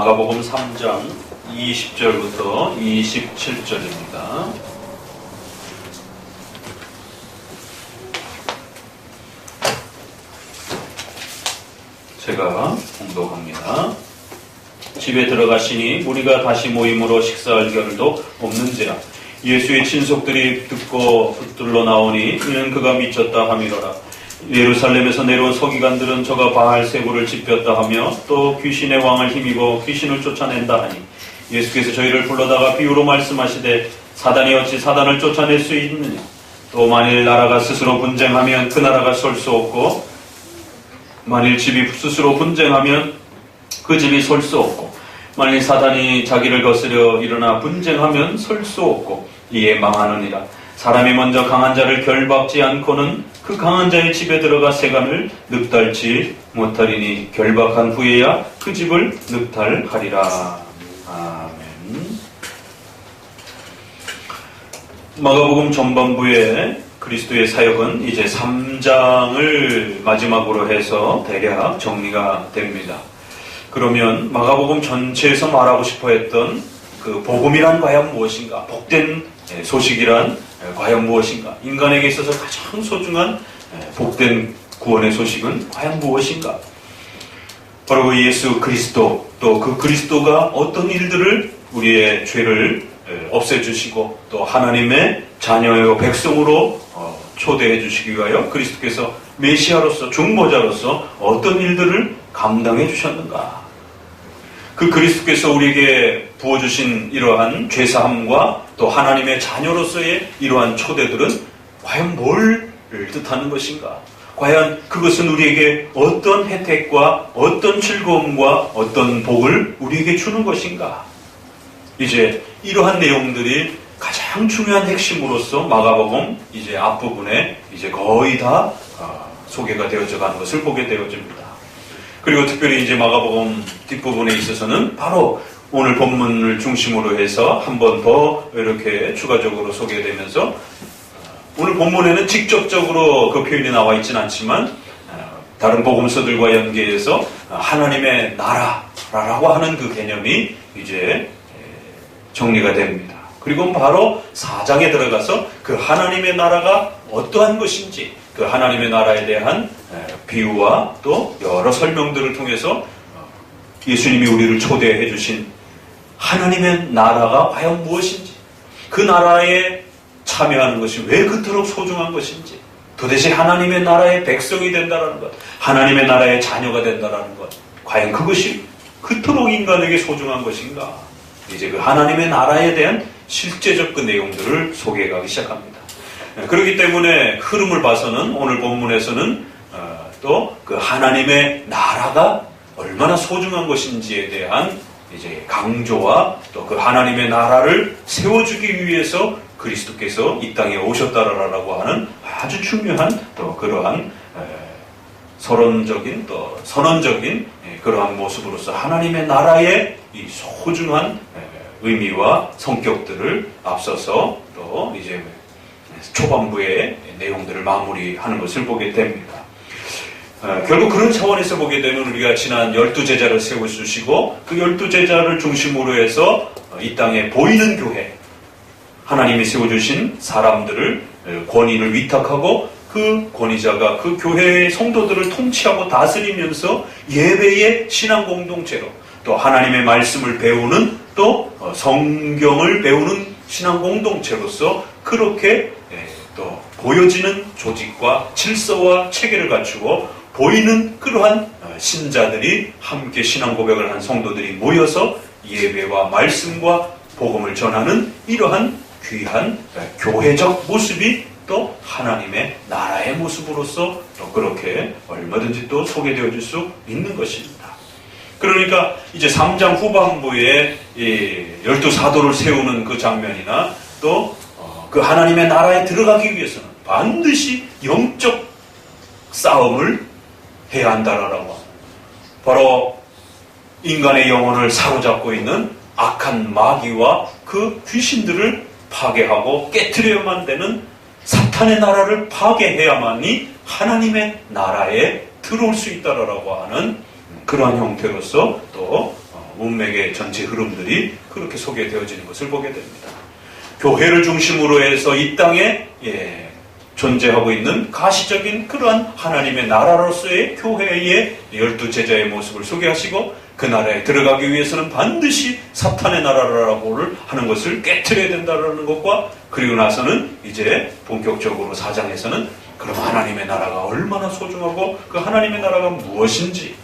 마가복음 3장 20절부터 27절입니다. 제가 봉독합니다. 집에 들어가시니 무리가 다시 모임으로 식사할 겨를도 없는지라. 예수의 친속들이 듣고 붙들러 나오니 이는 그가 미쳤다 하미로라. 예루살렘에서 내려온 서기관들은 저가 바알세부를 짚혔다 하며 또 귀신의 왕을 힘입어 귀신을 쫓아낸다 하니 예수께서 저희를 불러다가 비유로 말씀하시되 사단이 어찌 사단을 쫓아낼 수 있느냐. 또 만일 나라가 스스로 분쟁하면 그 나라가 설 수 없고 만일 집이 스스로 분쟁하면 그 집이 설 수 없고 만일 사단이 자기를 거스려 일어나 분쟁하면 설 수 없고 이에 망하느니라. 사람이 먼저 강한 자를 결박지 않고는 그 강한 자의 집에 들어가 세간을 늑달지 못하리니 결박한 후에야 그 집을 늑달하리라. 아멘. 마가복음 전반부에 그리스도의 사역은 이제 3장을 마지막으로 해서 대략 정리가 됩니다. 그러면 마가복음 전체에서 말하고 싶어 했던 그 복음이란 과연 무엇인가? 복된 소식이란 과연 무엇인가? 인간에게 있어서 가장 소중한 복된 구원의 소식은 과연 무엇인가? 바로 그 예수 그리스도, 또 그 그리스도가 어떤 일들을 우리의 죄를 없애주시고 또 하나님의 자녀요 백성으로 초대해 주시기 위하여 그리스도께서 메시아로서 중보자로서 어떤 일들을 감당해 주셨는가? 그 그리스도께서 우리에게 부어주신 이러한 죄사함과 또 하나님의 자녀로서의 이러한 초대들은 과연 뭘 뜻하는 것인가? 과연 그것은 우리에게 어떤 혜택과 어떤 즐거움과 어떤 복을 우리에게 주는 것인가? 이제 이러한 내용들이 가장 중요한 핵심으로서 마가복음 이제 앞부분에 이제 거의 다 소개가 되어져 가는 것을 보게 되어집니다. 그리고 특별히 이제 마가복음 뒷부분에 있어서는 바로 오늘 본문을 중심으로 해서 한 번 더 이렇게 추가적으로 소개되면서 오늘 본문에는 직접적으로 그 표현이 나와 있지는 않지만 다른 복음서들과 연계해서 하나님의 나라라고 하는 그 개념이 이제 정리가 됩니다. 그리고 바로 4장에 들어가서 그 하나님의 나라가 어떠한 것인지 그 하나님의 나라에 대한 비유와 또 여러 설명들을 통해서 예수님이 우리를 초대해 주신 하나님의 나라가 과연 무엇인지, 그 나라에 참여하는 것이 왜 그토록 소중한 것인지, 도대체 하나님의 나라의 백성이 된다는 것, 하나님의 나라의 자녀가 된다는 것, 과연 그것이 그토록 인간에게 소중한 것인가? 이제 그 하나님의 나라에 대한 실제적 그 내용들을 소개하기 시작합니다. 그렇기 때문에 흐름을 봐서는 오늘 본문에서는 또 그 하나님의 나라가 얼마나 소중한 것인지에 대한 이제 강조와 또 그 하나님의 나라를 세워주기 위해서 그리스도께서 이 땅에 오셨다라고 하는 아주 중요한 또 그러한 서론적인 또 선언적인 그러한 모습으로서 하나님의 나라의 이 소중한 의미와 성격들을 앞서서 또 이제 초반부의 내용들을 마무리하는 것을 보게 됩니다. 결국 그런 차원에서 보게 되면 우리가 지난 12제자를 세워주시고 그 12제자를 중심으로 해서 이 땅에 보이는 교회, 하나님이 세워주신 사람들을 권위를 위탁하고 그 권위자가 그 교회의 성도들을 통치하고 다스리면서 예배의 신앙 공동체로 또 하나님의 말씀을 배우는 또 성경을 배우는 신앙 공동체로서 그렇게 또 보여지는 조직과 질서와 체계를 갖추고 보이는 그러한 신자들이 함께 신앙 고백을 한 성도들이 모여서 예배와 말씀과 복음을 전하는 이러한 귀한 교회적 모습이 또 하나님의 나라의 모습으로서 또 그렇게 얼마든지 또 소개되어질 수 있는 것입니다. 그러니까 이제 3장 후반부에 12사도를 세우는 그 장면이나 또 그 하나님의 나라에 들어가기 위해서는 반드시 영적 싸움을 해야 한다라고 바로 인간의 영혼을 사로잡고 있는 악한 마귀와 그 귀신들을 파괴하고 깨트려야만 되는 사탄의 나라를 파괴해야만이 하나님의 나라에 들어올 수 있다라고 하는 그러한 형태로서 또 문맥의 전체 흐름들이 그렇게 소개되어지는 것을 보게 됩니다. 교회를 중심으로 해서 이 땅에 존재하고 있는 가시적인 그러한 하나님의 나라로서의 교회의 12제자의 모습을 소개하시고, 그 나라에 들어가기 위해서는 반드시 사탄의 나라라고 하는 것을 깨트려야 된다는 것과, 그리고 나서는 이제 본격적으로 4장에서는 그럼 하나님의 나라가 얼마나 소중하고 그 하나님의 나라가 무엇인지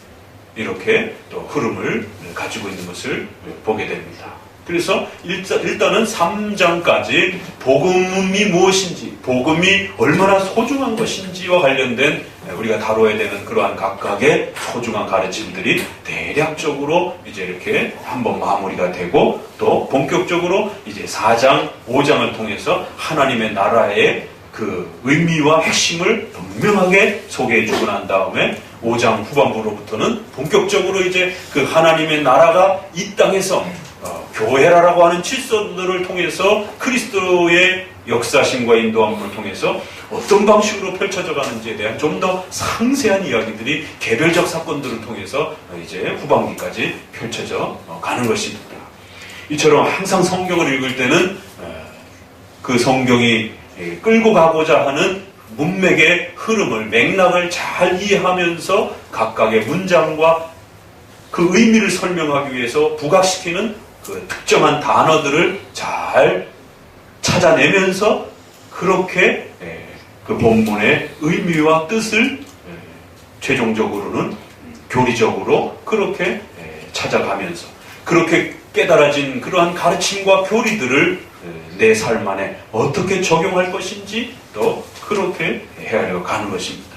이렇게 또 흐름을 가지고 있는 것을 보게 됩니다. 그래서 일단은 3장까지 복음이 무엇인지, 복음이 얼마나 소중한 것인지와 관련된 우리가 다뤄야 되는 그러한 각각의 소중한 가르침들이 대략적으로 이제 이렇게 한번 마무리가 되고, 또 본격적으로 이제 4장, 5장을 통해서 하나님의 나라의 그 의미와 핵심을 분명하게 소개해주고 난 다음에 5장 후반부로부터는 본격적으로 이제 그 하나님의 나라가 이 땅에서 교회라고 하는 질서들을 통해서 그리스도의 역사심과 인도함을 통해서 어떤 방식으로 펼쳐져 가는지에 대한 좀 더 상세한 이야기들이 개별적 사건들을 통해서 이제 후반기까지 펼쳐져 가는 것입니다. 이처럼 항상 성경을 읽을 때는 그 성경이 끌고 가고자 하는 문맥의 흐름을, 맥락을 잘 이해하면서 각각의 문장과 그 의미를 설명하기 위해서 부각시키는 그 특정한 단어들을 잘 찾아내면서 그렇게 그 본문의 의미와 뜻을 최종적으로는 교리적으로 그렇게 찾아가면서 그렇게 깨달아진 그러한 가르침과 교리들을 내 삶 안에 어떻게 적용할 것인지 또 그렇게 헤아려 가는 것입니다.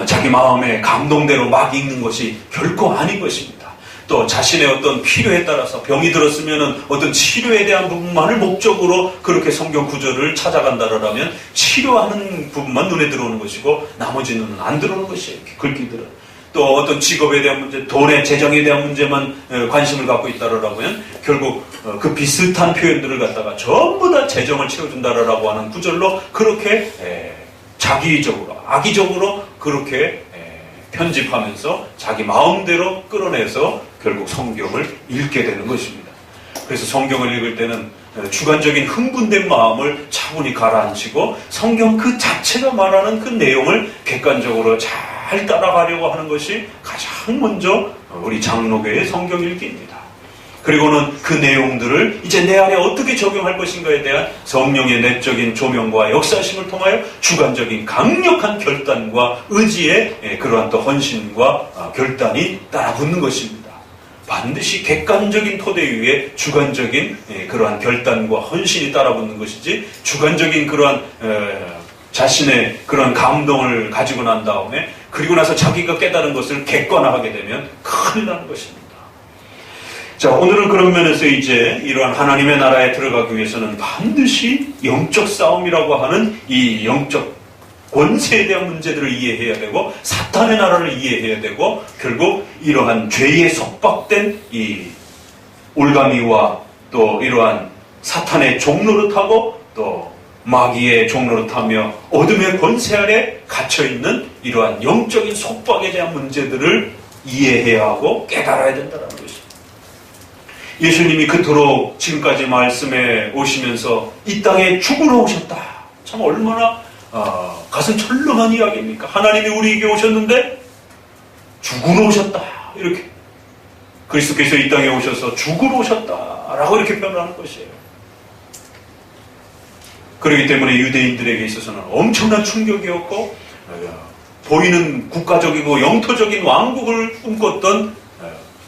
자기 마음의 감동대로 막 읽는 것이 결코 아닌 것입니다. 또 자신의 어떤 필요에 따라서 병이 들었으면 어떤 치료에 대한 부분만을 목적으로 그렇게 성경 구절을 찾아간다라면 치료하는 부분만 눈에 들어오는 것이고 나머지는 안 들어오는 것이에요. 글귀들은. 또 어떤 직업에 대한 문제, 돈의 재정에 대한 문제만 관심을 갖고 있다라면 결국 그 비슷한 표현들을 갖다가 전부 다 재정을 채워준다라고 하는 구절로 그렇게 자기적으로, 악의적으로 그렇게 편집하면서 자기 마음대로 끌어내서 결국 성경을 읽게 되는 것입니다. 그래서 성경을 읽을 때는 주관적인 흥분된 마음을 차분히 가라앉히고 성경 그 자체가 말하는 그 내용을 객관적으로 잘 따라가려고 하는 것이 가장 먼저 우리 장로교의 성경 읽기입니다. 그리고는 그 내용들을 이제 내 안에 어떻게 적용할 것인가에 대한 성령의 내적인 조명과 역사심을 통하여 주관적인 강력한 결단과 의지의 그러한 또 헌신과 결단이 따라붙는 것입니다. 반드시 객관적인 토대 위에 주관적인 그러한 결단과 헌신이 따라붙는 것이지, 주관적인 그러한 자신의 그런 감동을 가지고 난 다음에 그리고 나서 자기가 깨달은 것을 객관화하게 되면 큰일 나는 것입니다. 자, 오늘은 그런 면에서 이제 이러한 하나님의 나라에 들어가기 위해서는 반드시 영적 싸움이라고 하는 이 영적 권세에 대한 문제들을 이해해야 되고, 사탄의 나라를 이해해야 되고, 결국 이러한 죄에 속박된 이 올가미와 또 이러한 사탄의 종노릇하고 또 마귀의 종노릇하며 어둠의 권세 아래 갇혀있는 이러한 영적인 속박에 대한 문제들을 이해해야 하고 깨달아야 된다는 것입니다. 예수님이 그토록 지금까지 말씀해 오시면서 이 땅에 죽으러 오셨다. 참 얼마나 가슴 철렁한 이야기입니까? 하나님이 우리에게 오셨는데 죽으러 오셨다. 이렇게 그리스도께서 이 땅에 오셔서 죽으러 오셨다라고 이렇게 표현하는 것이에요. 그렇기 때문에 유대인들에게 있어서는 엄청난 충격이었고, 보이는 국가적이고 영토적인 왕국을 꿈꿨던,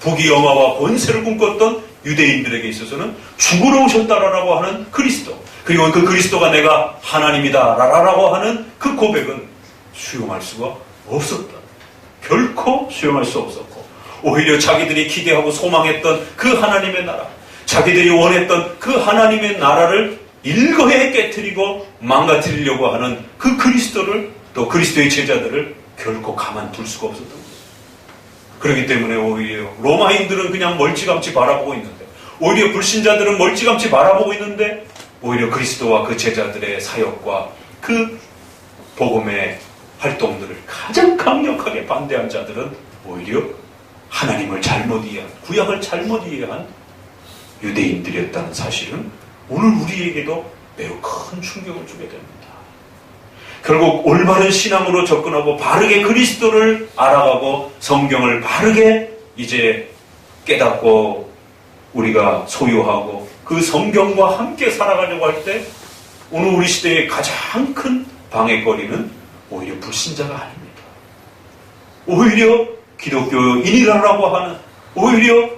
부귀영화와 권세를 꿈꿨던 유대인들에게 있어서는 죽으러 오셨다라고 하는 그리스도, 그리고 그 그리스도가 내가 하나님이다라고 하는 그 고백은 수용할 수가 없었다. 결코 수용할 수 없었고, 오히려 자기들이 기대하고 소망했던 그 하나님의 나라, 자기들이 원했던 그 하나님의 나라를 일거에 깨트리고 망가뜨리려고 하는 그 그리스도를, 또 그리스도의 제자들을 결코 가만둘 수가 없었던 거예요. 그렇기 때문에 오히려 로마인들은 그냥 멀찌감치 바라보고 있는데, 오히려 불신자들은 멀찌감치 바라보고 있는데, 오히려 그리스도와 그 제자들의 사역과 그 복음의 활동들을 가장 강력하게 반대한 자들은 오히려 하나님을 잘못 이해한, 구약을 잘못 이해한 유대인들이었다는 사실은 오늘 우리에게도 매우 큰 충격을 주게 됩니다. 결국 올바른 신앙으로 접근하고 바르게 그리스도를 알아가고 성경을 바르게 이제 깨닫고 우리가 소유하고 그 성경과 함께 살아가려고 할 때 오늘 우리 시대의 가장 큰 방해거리는 오히려 불신자가 아닙니다. 오히려 기독교인이라고 하는, 오히려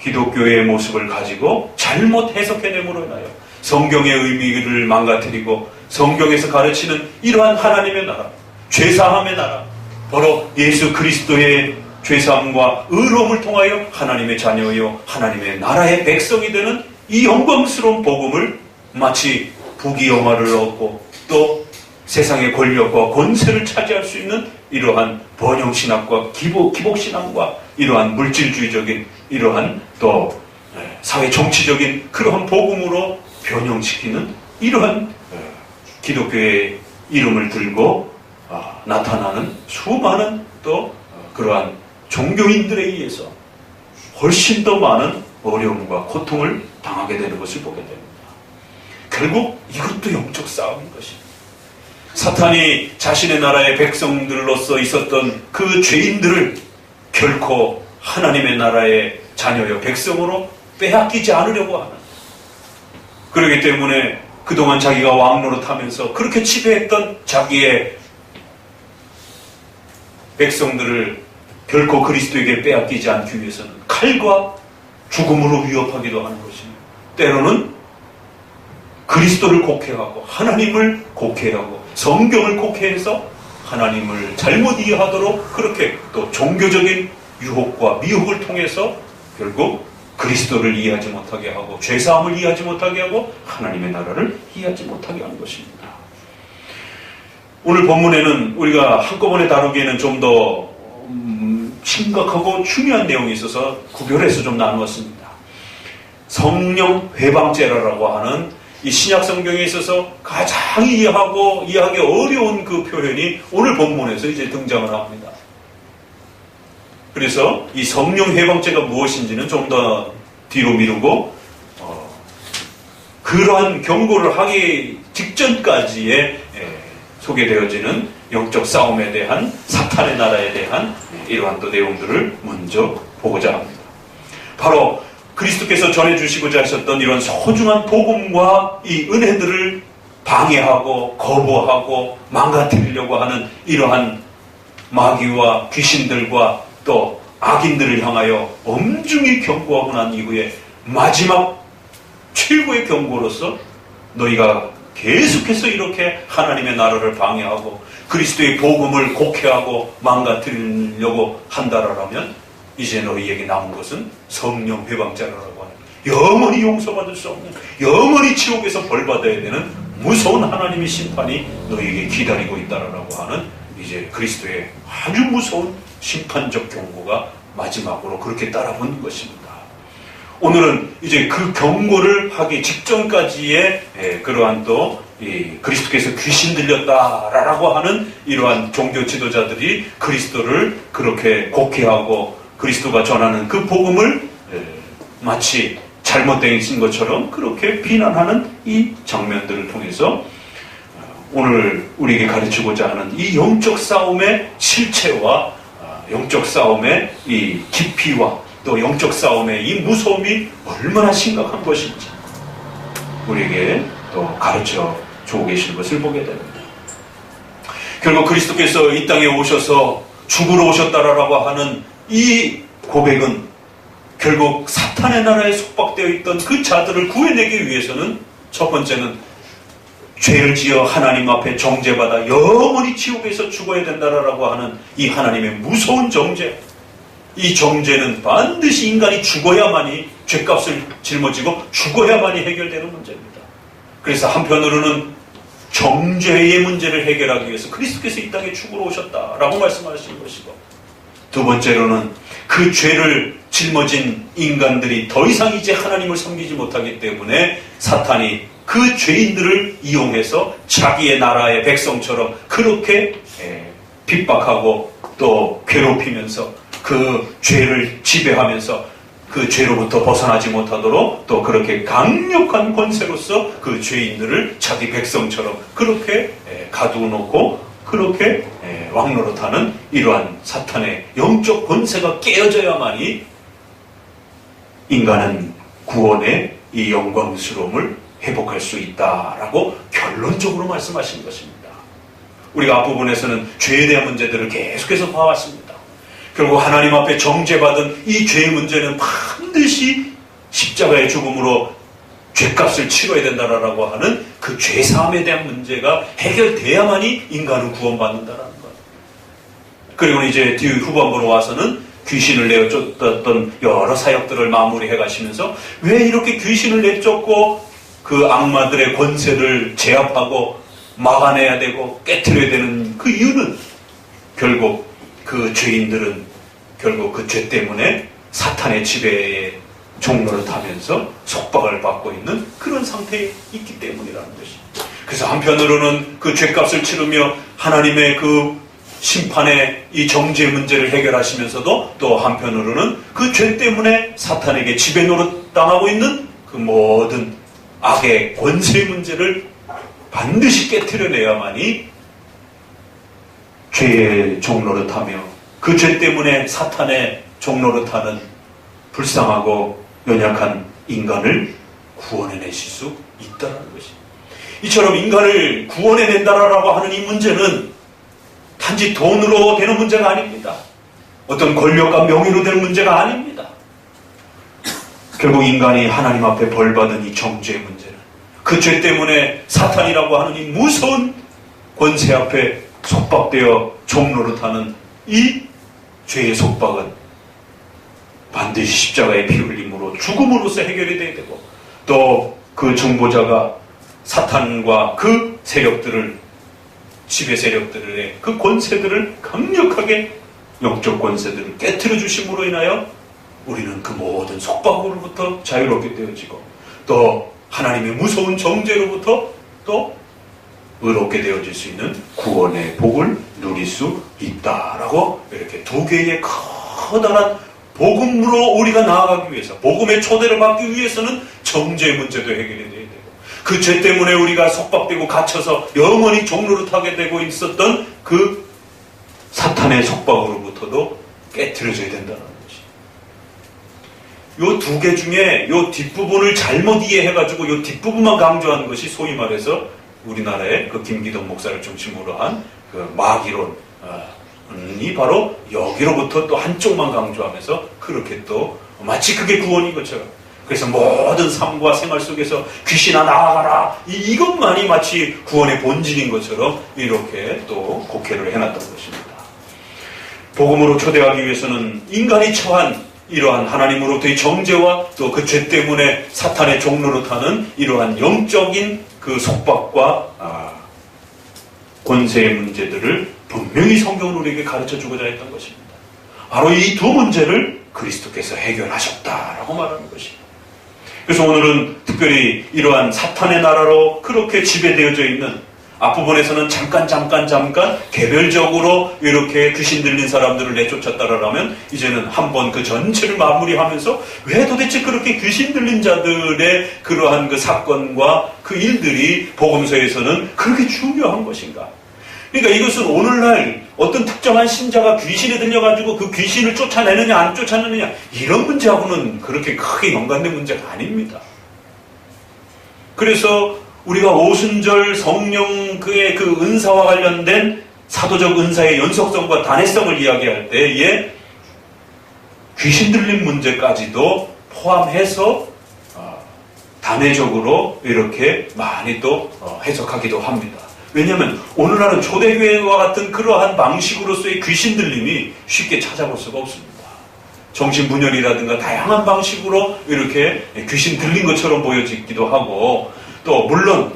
기독교의 모습을 가지고 잘못 해석해냄으로 인하여 성경의 의미를 망가뜨리고 성경에서 가르치는 이러한 하나님의 나라, 죄사함의 나라, 바로 예수 그리스도의 죄사함과 의로움을 통하여 하나님의 자녀요 하나님의 나라의 백성이 되는 이 영광스러운 복음을 마치 부귀영화를 얻고 또 세상의 권력과 권세를 차지할 수 있는 이러한 번영신학과 기복신앙과 이러한 물질주의적인 이러한 또 사회 정치적인 그러한 복음으로 변형시키는 이러한 기독교의 이름을 들고 나타나는 수많은 또 그러한 종교인들에 의해서 훨씬 더 많은 어려움과 고통을 당하게 되는 것을 보게 됩니다. 결국 이것도 영적 싸움인 것입니다. 사탄이 자신의 나라의 백성들로서 있었던 그 죄인들을 결코 하나님의 나라의 자녀여 백성으로 빼앗기지 않으려고 하는, 그렇기 때문에 그동안 자기가 왕노릇하면서 그렇게 지배했던 자기의 백성들을 결코 그리스도에게 빼앗기지 않기 위해서는 칼과 죽음으로 위협하기도 하는 것입니다. 때로는 그리스도를 곡해하고 하나님을 곡해하고 성경을 곡해해서 하나님을 잘못 이해하도록 그렇게 또 종교적인 유혹과 미혹을 통해서 결국 그리스도를 이해하지 못하게 하고 죄사함을 이해하지 못하게 하고 하나님의 나라를 이해하지 못하게 하는 것입니다. 오늘 본문에는 우리가 한꺼번에 다루기에는 좀 더 심각하고 중요한 내용이 있어서 구별해서 좀 나누었습니다. 성령 회방죄라고 하는 이 신약 성경에 있어서 가장 이해하기 어려운 그 표현이 오늘 본문에서 이제 등장을 합니다. 그래서 이 성령 회방죄가 무엇인지는 좀 더 뒤로 미루고 그러한 경고를 하기 직전까지의 소개되어지는 영적 싸움에 대한 사탄의 나라에 대한 이러한 또 내용들을 먼저 보고자 합니다. 바로 그리스도께서 전해주시고자 하셨던 이런 소중한 복음과 이 은혜들을 방해하고 거부하고 망가뜨리려고 하는 이러한 마귀와 귀신들과 또 악인들을 향하여 엄중히 경고하고 난 이후에 마지막 최고의 경고로서 너희가 계속해서 이렇게 하나님의 나라를 방해하고 그리스도의 복음을 곡해하고 망가뜨리려고 한다라면 이제 너희에게 남은 것은 성령 회방죄라고 하는 영원히 용서받을 수 없는 영원히 지옥에서 벌받아야 되는 무서운 하나님의 심판이 너희에게 기다리고 있다라고 하는 이제 그리스도의 아주 무서운 심판적 경고가 마지막으로 그렇게 따라붙는 것입니다. 오늘은 이제 그 경고를 하기 직전까지의 그러한 또 그리스도께서 귀신 들렸다라고 하는 이러한 종교 지도자들이 그리스도를 그렇게 곡해하고 그리스도가 전하는 그 복음을 마치 잘못된 것처럼 그렇게 비난하는 이 장면들을 통해서 오늘 우리에게 가르치고자 하는 이 영적 싸움의 실체와 영적 싸움의 이 깊이와 또 영적 싸움의 이 무서움이 얼마나 심각한 것인지 우리에게 또 가르쳐 주고 계신 것을 보게 됩니다. 결국 그리스도께서 이 땅에 오셔서 죽으러 오셨다라고 하는 이 고백은 결국 사탄의 나라에 속박되어 있던 그 자들을 구해내기 위해서는 첫 번째는 죄를 지어 하나님 앞에 정죄받아 영원히 지옥에서 죽어야 된다라고 하는 이 하나님의 무서운 정죄, 이 정죄는 반드시 인간이 죽어야만이 죄값을 짊어지고 죽어야만이 해결되는 문제입니다. 그래서 한편으로는 정죄의 문제를 해결하기 위해서 그리스도께서 이 땅에 죽으러 오셨다라고 말씀하신 것이고, 두 번째로는 그 죄를 짊어진 인간들이 더 이상 이제 하나님을 섬기지 못하기 때문에 사탄이 그 죄인들을 이용해서 자기의 나라의 백성처럼 그렇게 핍박하고 또 괴롭히면서 그 죄를 지배하면서 그 죄로부터 벗어나지 못하도록 또 그렇게 강력한 권세로서 그 죄인들을 자기 백성처럼 그렇게 가두어놓고 그렇게 왕노릇하는 이러한 사탄의 영적 권세가 깨어져야만이 인간은 구원의 이 영광스러움을 회복할 수 있다라고 결론적으로 말씀하신 것입니다. 우리가 앞부분에서는 죄에 대한 문제들을 계속해서 봐왔습니다. 결국 하나님 앞에 정죄받은 이 죄의 문제는 반드시 십자가의 죽음으로 죄값을 치러야 된다라고 하는 그 죄사함에 대한 문제가 해결돼야만이 인간은 구원받는다라는 것. 그리고 이제 뒤 후반부로 와서는 귀신을 내쫓던 여러 사역들을 마무리해 가시면서 왜 이렇게 귀신을 내쫓고 그 악마들의 권세를 제압하고 막아내야 되고 깨트려야 되는 그 이유는 결국 그 죄인들은 결국 그 죄 때문에 사탄의 지배에 종노릇하면서 속박을 받고 있는 그런 상태에 있기 때문이라는 것입니다. 그래서 한편으로는 그 죄값을 치르며 하나님의 그 심판의 이 정죄 문제를 해결하시면서도 또 한편으로는 그 죄 때문에 사탄에게 지배 노릇당하고 있는 그 모든 악의 권세 문제를 반드시 깨트려내야만이 죄의 종노릇하며 그 죄 때문에 사탄의 종노릇하는 불쌍하고 연약한 인간을 구원해내실 수 있다는 것입니다. 이처럼 인간을 구원해낸다라고 하는 이 문제는 단지 돈으로 되는 문제가 아닙니다. 어떤 권력과 명예로 되는 문제가 아닙니다. 결국 인간이 하나님 앞에 벌받은 이 정죄의 문제는 그 죄 때문에 사탄이라고 하는 이 무서운 권세 앞에 속박되어 종노릇하는 이 죄의 속박은 반드시 십자가의 피 흘림으로 죽음으로써 해결이 되어야 되고 또 그 정보자가 사탄과 그 세력들을 지배 세력들의 그 권세들을 강력하게 영적 권세들을 깨트려 주심으로 인하여 우리는 그 모든 속박으로부터 자유롭게 되어지고 또 하나님의 무서운 정죄로부터 또 의롭게 되어질 수 있는 구원의 복을 누릴 수 있다라고 이렇게 두 개의 커다란 복음으로 우리가 나아가기 위해서 복음의 초대를 받기 위해서는 정죄의 문제도 해결이 돼야 되고 그 죄 때문에 우리가 속박되고 갇혀서 영원히 종노릇하게 되고 있었던 그 사탄의 속박으로부터도 깨트려져야 된다는 것이. 요 두 개 중에 요 뒷부분을 잘못 이해해가지고 요 뒷부분만 강조하는 것이 소위 말해서 우리나라의 그 김기동 목사를 중심으로 한 그 마귀론 이 바로 여기로부터 또 한쪽만 강조하면서 그렇게 또 마치 그게 구원인 것처럼 그래서 모든 삶과 생활 속에서 귀신아 나아가라 이것만이 마치 구원의 본질인 것처럼 이렇게 또 곡해를 해놨던 것입니다. 복음으로 초대하기 위해서는 인간이 처한 이러한 하나님으로부터의 정죄와 또 그 죄 때문에 사탄의 종노릇하는 이러한 영적인 그 속박과 권세의 문제들을 분명히 성경은 우리에게 가르쳐주고자 했던 것입니다. 바로 이 두 문제를 그리스도께서 해결하셨다라고 말하는 것입니다. 그래서 오늘은 특별히 이러한 사탄의 나라로 그렇게 지배되어져 있는 앞부분에서는 잠깐 개별적으로 이렇게 귀신 들린 사람들을 내쫓았다라면 이제는 한번 그 전체를 마무리하면서 왜 도대체 그렇게 귀신 들린 자들의 그러한 그 사건과 그 일들이 복음서에서는 그렇게 중요한 것인가? 그러니까 이것은 오늘날 어떤 특정한 신자가 귀신에 들려가지고 그 귀신을 쫓아내느냐 안 쫓아내느냐 이런 문제하고는 그렇게 크게 연관된 문제가 아닙니다. 그래서 우리가 오순절 성령 그의 그 은사와 관련된 사도적 은사의 연속성과 단회성을 이야기할 때에 귀신 들린 문제까지도 포함해서 단회적으로 이렇게 많이 또 해석하기도 합니다. 왜냐하면 오늘날은 초대교회와 같은 그러한 방식으로서의 귀신 들림이 쉽게 찾아볼 수가 없습니다. 정신분열이라든가 다양한 방식으로 이렇게 귀신 들린 것처럼 보여지기도 하고 또 물론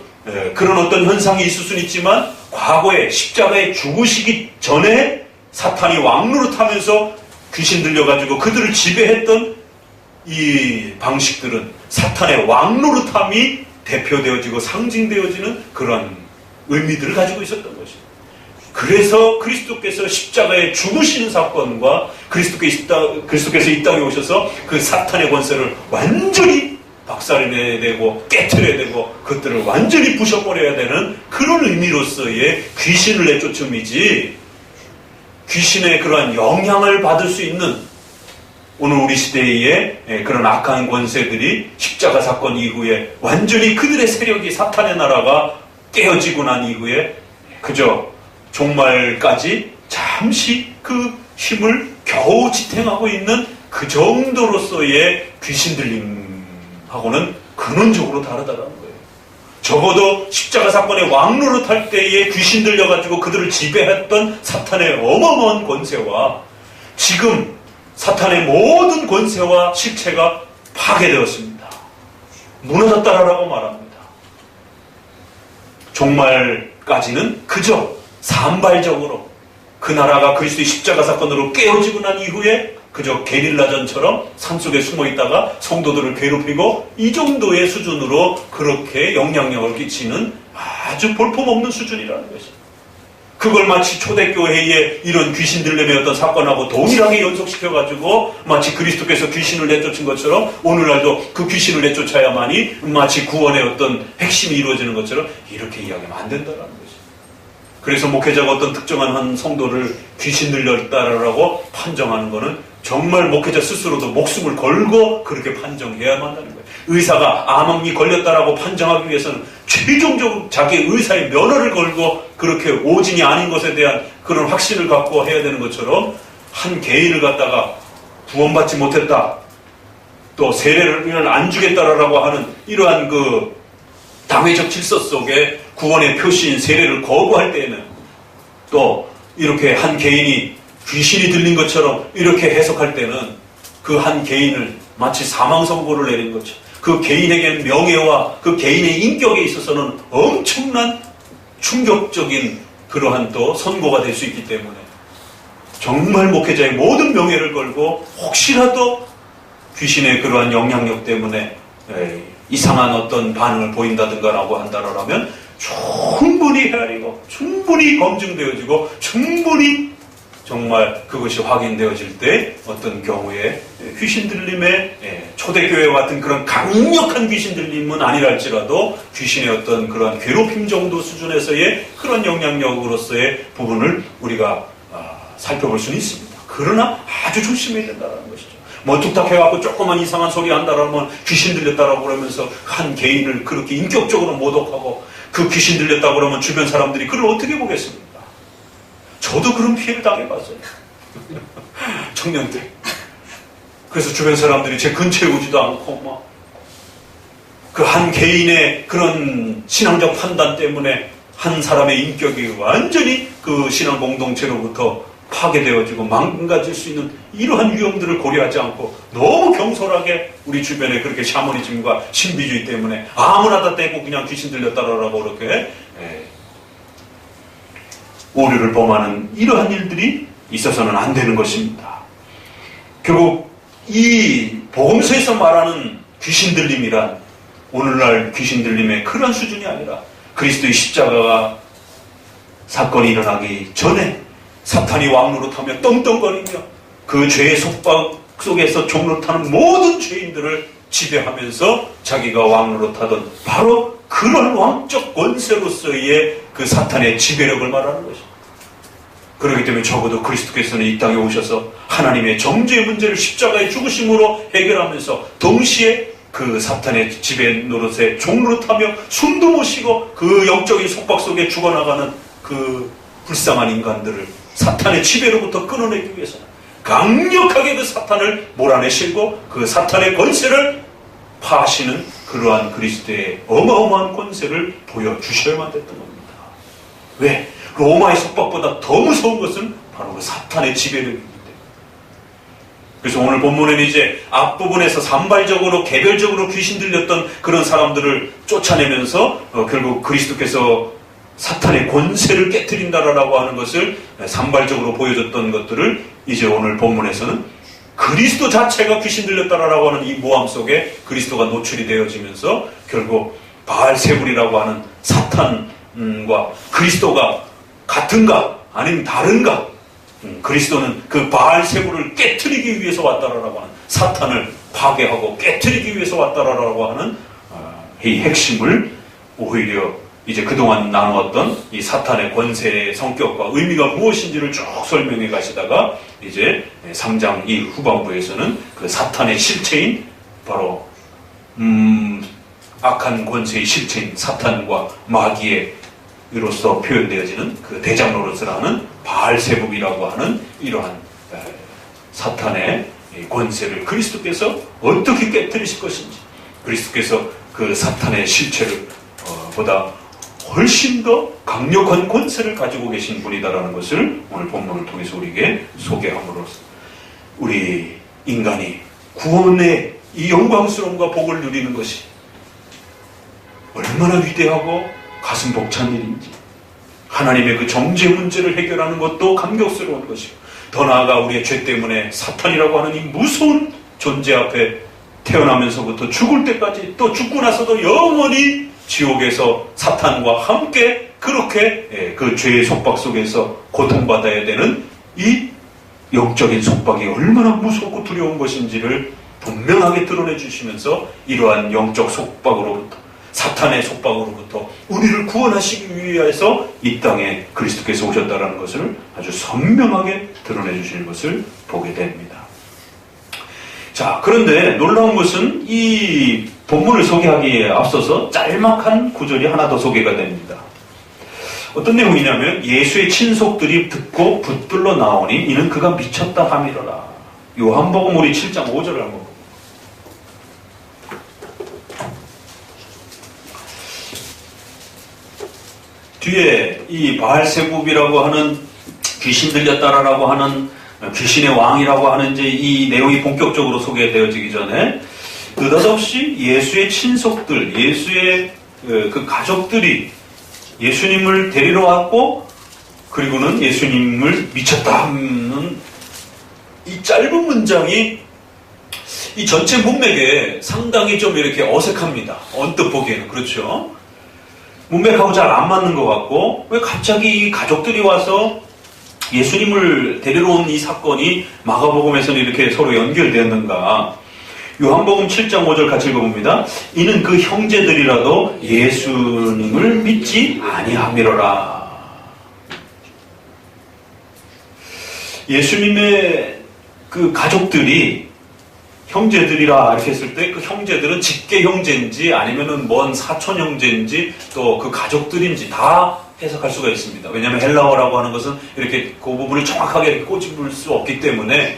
그런 어떤 현상이 있을 수는 있지만 과거에 십자가에 죽으시기 전에 사탄이 왕노릇하면서 귀신 들려가지고 그들을 지배했던 이 방식들은 사탄의 왕노릇함이 대표되어지고 상징되어지는 그런 의미들을 가지고 있었던 것입니다. 그래서 그리스도께서 십자가에 죽으시는 사건과 그리스도께서 이 땅에 오셔서 그 사탄의 권세를 완전히 박살내야 되고 깨트려야 되고 그것들을 완전히 부셔버려야 되는 그런 의미로서의 귀신을 내쫓음이지, 귀신의 그러한 영향을 받을 수 있는 오늘 우리 시대의 그런 악한 권세들이 십자가 사건 이후에 완전히 그들의 세력이, 사탄의 나라가 깨어지고 난 이후에 그저 종말까지 잠시 그 힘을 겨우 지탱하고 있는 그 정도로서의 귀신 들림하고는 근원적으로 다르다라는 거예요. 적어도 십자가 사건의 왕노릇할 때에 귀신 들려가지고 그들을 지배했던 사탄의 어마어마한 권세와 지금 사탄의 모든 권세와 실체가 파괴되었습니다. 무너졌다라고 말합니다. 종말까지는 그저 산발적으로 그 나라가 그리스도의 십자가 사건으로 깨어지고 난 이후에 그저 게릴라전처럼 산속에 숨어있다가 성도들을 괴롭히고 이 정도의 수준으로 그렇게 영향력을 끼치는 아주 볼품없는 수준이라는 것입니다. 그걸 마치 초대교회에 이런 귀신 들림의 어떤 사건하고 동일하게 연속시켜가지고 마치 그리스도께서 귀신을 내쫓은 것처럼 오늘날도 그 귀신을 내쫓아야만이 마치 구원의 어떤 핵심이 이루어지는 것처럼 이렇게 이야기하면 안 된다는 거죠. 그래서 목회자가 어떤 특정한 한 성도를 귀신 들렸다라고 판정하는 것은 정말 목회자 스스로도 목숨을 걸고 그렇게 판정해야만 한다는 거예요. 의사가 암이 걸렸다라고 판정하기 위해서는 최종적으로 자기의 의사의 면허를 걸고 그렇게 오진이 아닌 것에 대한 그런 확신을 갖고 해야 되는 것처럼 한 개인을 갖다가 구원받지 못했다, 또 세례를 안 주겠다라고 하는 이러한 그 당회적 질서 속에 구원의 표시인 세례를 거부할 때에는 또 이렇게 한 개인이 귀신이 들린 것처럼 이렇게 해석할 때는 그 한 개인을 마치 사망 선고를 내린 거죠. 그 개인에게 명예와 그 개인의 인격에 있어서는 엄청난 충격적인 그러한 또 선고가 될 수 있기 때문에 정말 목회자의 모든 명예를 걸고 혹시라도 귀신의 그러한 영향력 때문에 이상한 어떤 반응을 보인다든가라고 한다라면 충분히 헤아리고 충분히 검증되어지고 충분히 정말 그것이 확인되어질 때 어떤 경우에 귀신 들림의 초대교회와 같은 그런 강력한 귀신 들림은 아니랄지라도 귀신의 어떤 그런 괴롭힘 정도 수준에서의 그런 영향력으로서의 부분을 우리가 살펴볼 수는 있습니다. 그러나 아주 조심해야 된다는 것이죠. 뭐 툭탁해갖고 조그만 이상한 소리 한다라면 귀신 들렸다라고 그러면서 한 개인을 그렇게 인격적으로 모독하고 그 귀신 들렸다고 그러면 주변 사람들이 그걸 어떻게 보겠습니까? 저도 그런 피해를 당해봤어요. 청년 때. 그래서 주변 사람들이 제 근처에 오지도 않고 막 그 한 개인의 그런 신앙적 판단 때문에 한 사람의 인격이 완전히 그 신앙 공동체로부터 파괴되어지고 망가질 수 있는 이러한 위험들을 고려하지 않고 너무 경솔하게 우리 주변에 그렇게 샤머니즘과 신비주의 때문에 아무나 다 떼고 그냥 귀신 들렸다라고 그렇게 오류를 범하는 이러한 일들이 있어서는 안 되는 것입니다. 결국 이 복음서에서 말하는 귀신 들림이란 오늘날 귀신 들림의 그런 수준이 아니라 그리스도의 십자가가 사건이 일어나기 전에 사탄이 왕노릇하며 떵떵거리며 그 죄의 속박 속에서 종노릇하는 모든 죄인들을 지배하면서 자기가 왕노릇하던 바로 그런 왕적 권세로서의 그 사탄의 지배력을 말하는 것입니다. 그렇기 때문에 적어도 그리스도께서는 이 땅에 오셔서 하나님의 정죄의 문제를 십자가의 죽으심으로 해결하면서 동시에 그 사탄의 지배 노릇에 종노릇하며 숨도 못 쉬고 그 영적인 속박 속에 죽어나가는 그 불쌍한 인간들을 사탄의 지배로부터 끊어내기 위해서는 강력하게 그 사탄을 몰아내시고 그 사탄의 권세를 파하시는 그러한 그리스도의 어마어마한 권세를 보여주셔야만 됐던 겁니다. 왜? 로마의 속박보다 더 무서운 것은 바로 그 사탄의 지배력이기 때문에. 그래서 오늘 본문에는 이제 앞부분에서 산발적으로 개별적으로 귀신 들렸던 그런 사람들을 쫓아내면서 결국 그리스도께서 사탄의 권세를 깨트린다라고 하는 것을 산발적으로 보여줬던 것들을 이제 오늘 본문에서는 그리스도 자체가 귀신 들렸다라고 하는 이 모함 속에 그리스도가 노출이 되어지면서 결국 바알세불이라고 하는 사탄과 그리스도가 같은가 아니면 다른가? 그리스도는 그 바알세부를 깨트리기 위해서 왔다라고 하는, 사탄을 파괴하고 깨트리기 위해서 왔다라고 하는 이 핵심을 오히려 이제 그동안 나누었던 이 사탄의 권세의 성격과 의미가 무엇인지를 쭉 설명해 가시다가 이제 3장 이 후반부에서는 그 사탄의 실체인 바로 악한 권세의 실체인 사탄과 마귀의 이로서 표현되어지는 그 대장 노릇을 하는 바알세북이라고 하는 이러한 사탄의 권세를 그리스도께서 어떻게 깨뜨리실 것인지, 그리스도께서 그 사탄의 실체를 보다 훨씬 더 강력한 권세를 가지고 계신 분이다라는 것을 오늘 본문을 통해서 우리에게 소개함으로써 우리 인간이 구원의 이 영광스러움과 복을 누리는 것이 얼마나 위대하고 가슴 벅찬 일인지, 하나님의 그 정죄 문제를 해결하는 것도 감격스러운 것이고, 더 나아가 우리의 죄 때문에 사탄이라고 하는 이 무서운 존재 앞에 태어나면서부터 죽을 때까지, 또 죽고 나서도 영원히 지옥에서 사탄과 함께 그렇게 그 죄의 속박 속에서 고통받아야 되는 이 영적인 속박이 얼마나 무섭고 두려운 것인지를 분명하게 드러내 주시면서 이러한 영적 속박으로부터, 사탄의 속박으로부터 우리를 구원하시기 위해서 이 땅에 그리스도께서 오셨다는 것을 아주 선명하게 드러내 주시는 것을 보게 됩니다. 자, 그런데 놀라운 것은 이 본문을 소개하기에 앞서서 짤막한 구절이 하나 더 소개가 됩니다. 어떤 내용이냐면, 예수의 친속들이 듣고 붙들러 나오니 이는 그가 미쳤다 함이로라. 요한복음 우리 7장 5절을 한번 봅니다. 뒤에 이 바알세불이라고 하는 귀신 들렸다라고 하는 귀신의 왕이라고 하는 이제 이 내용이 본격적으로 소개되어지기 전에 느닷없이 예수의 친속들, 예수의 그 가족들이 예수님을 데리러 왔고, 그리고는 예수님을 미쳤다 하는 이 짧은 문장이 이 전체 문맥에 상당히 좀 이렇게 어색합니다. 언뜻 보기에는. 그렇죠? 문맥하고 잘 안 맞는 것 같고, 왜 갑자기 이 가족들이 와서 예수님을 데리러 온 이 사건이 마가복음에서는 이렇게 서로 연결되었는가? 요한복음 7장 5절 같이 읽어봅니다. 이는 그 형제들이라도 예수님을 믿지 아니함이로라. 예수님의 그 가족들이 형제들이라 이렇게 했을 때 그 형제들은 직계 형제인지 아니면은 먼 사촌 형제인지 또 그 가족들인지 다 해석할 수가 있습니다. 왜냐하면 헬라어라고 하는 것은 이렇게 그 부분을 정확하게 이렇게 꼬집을 수 없기 때문에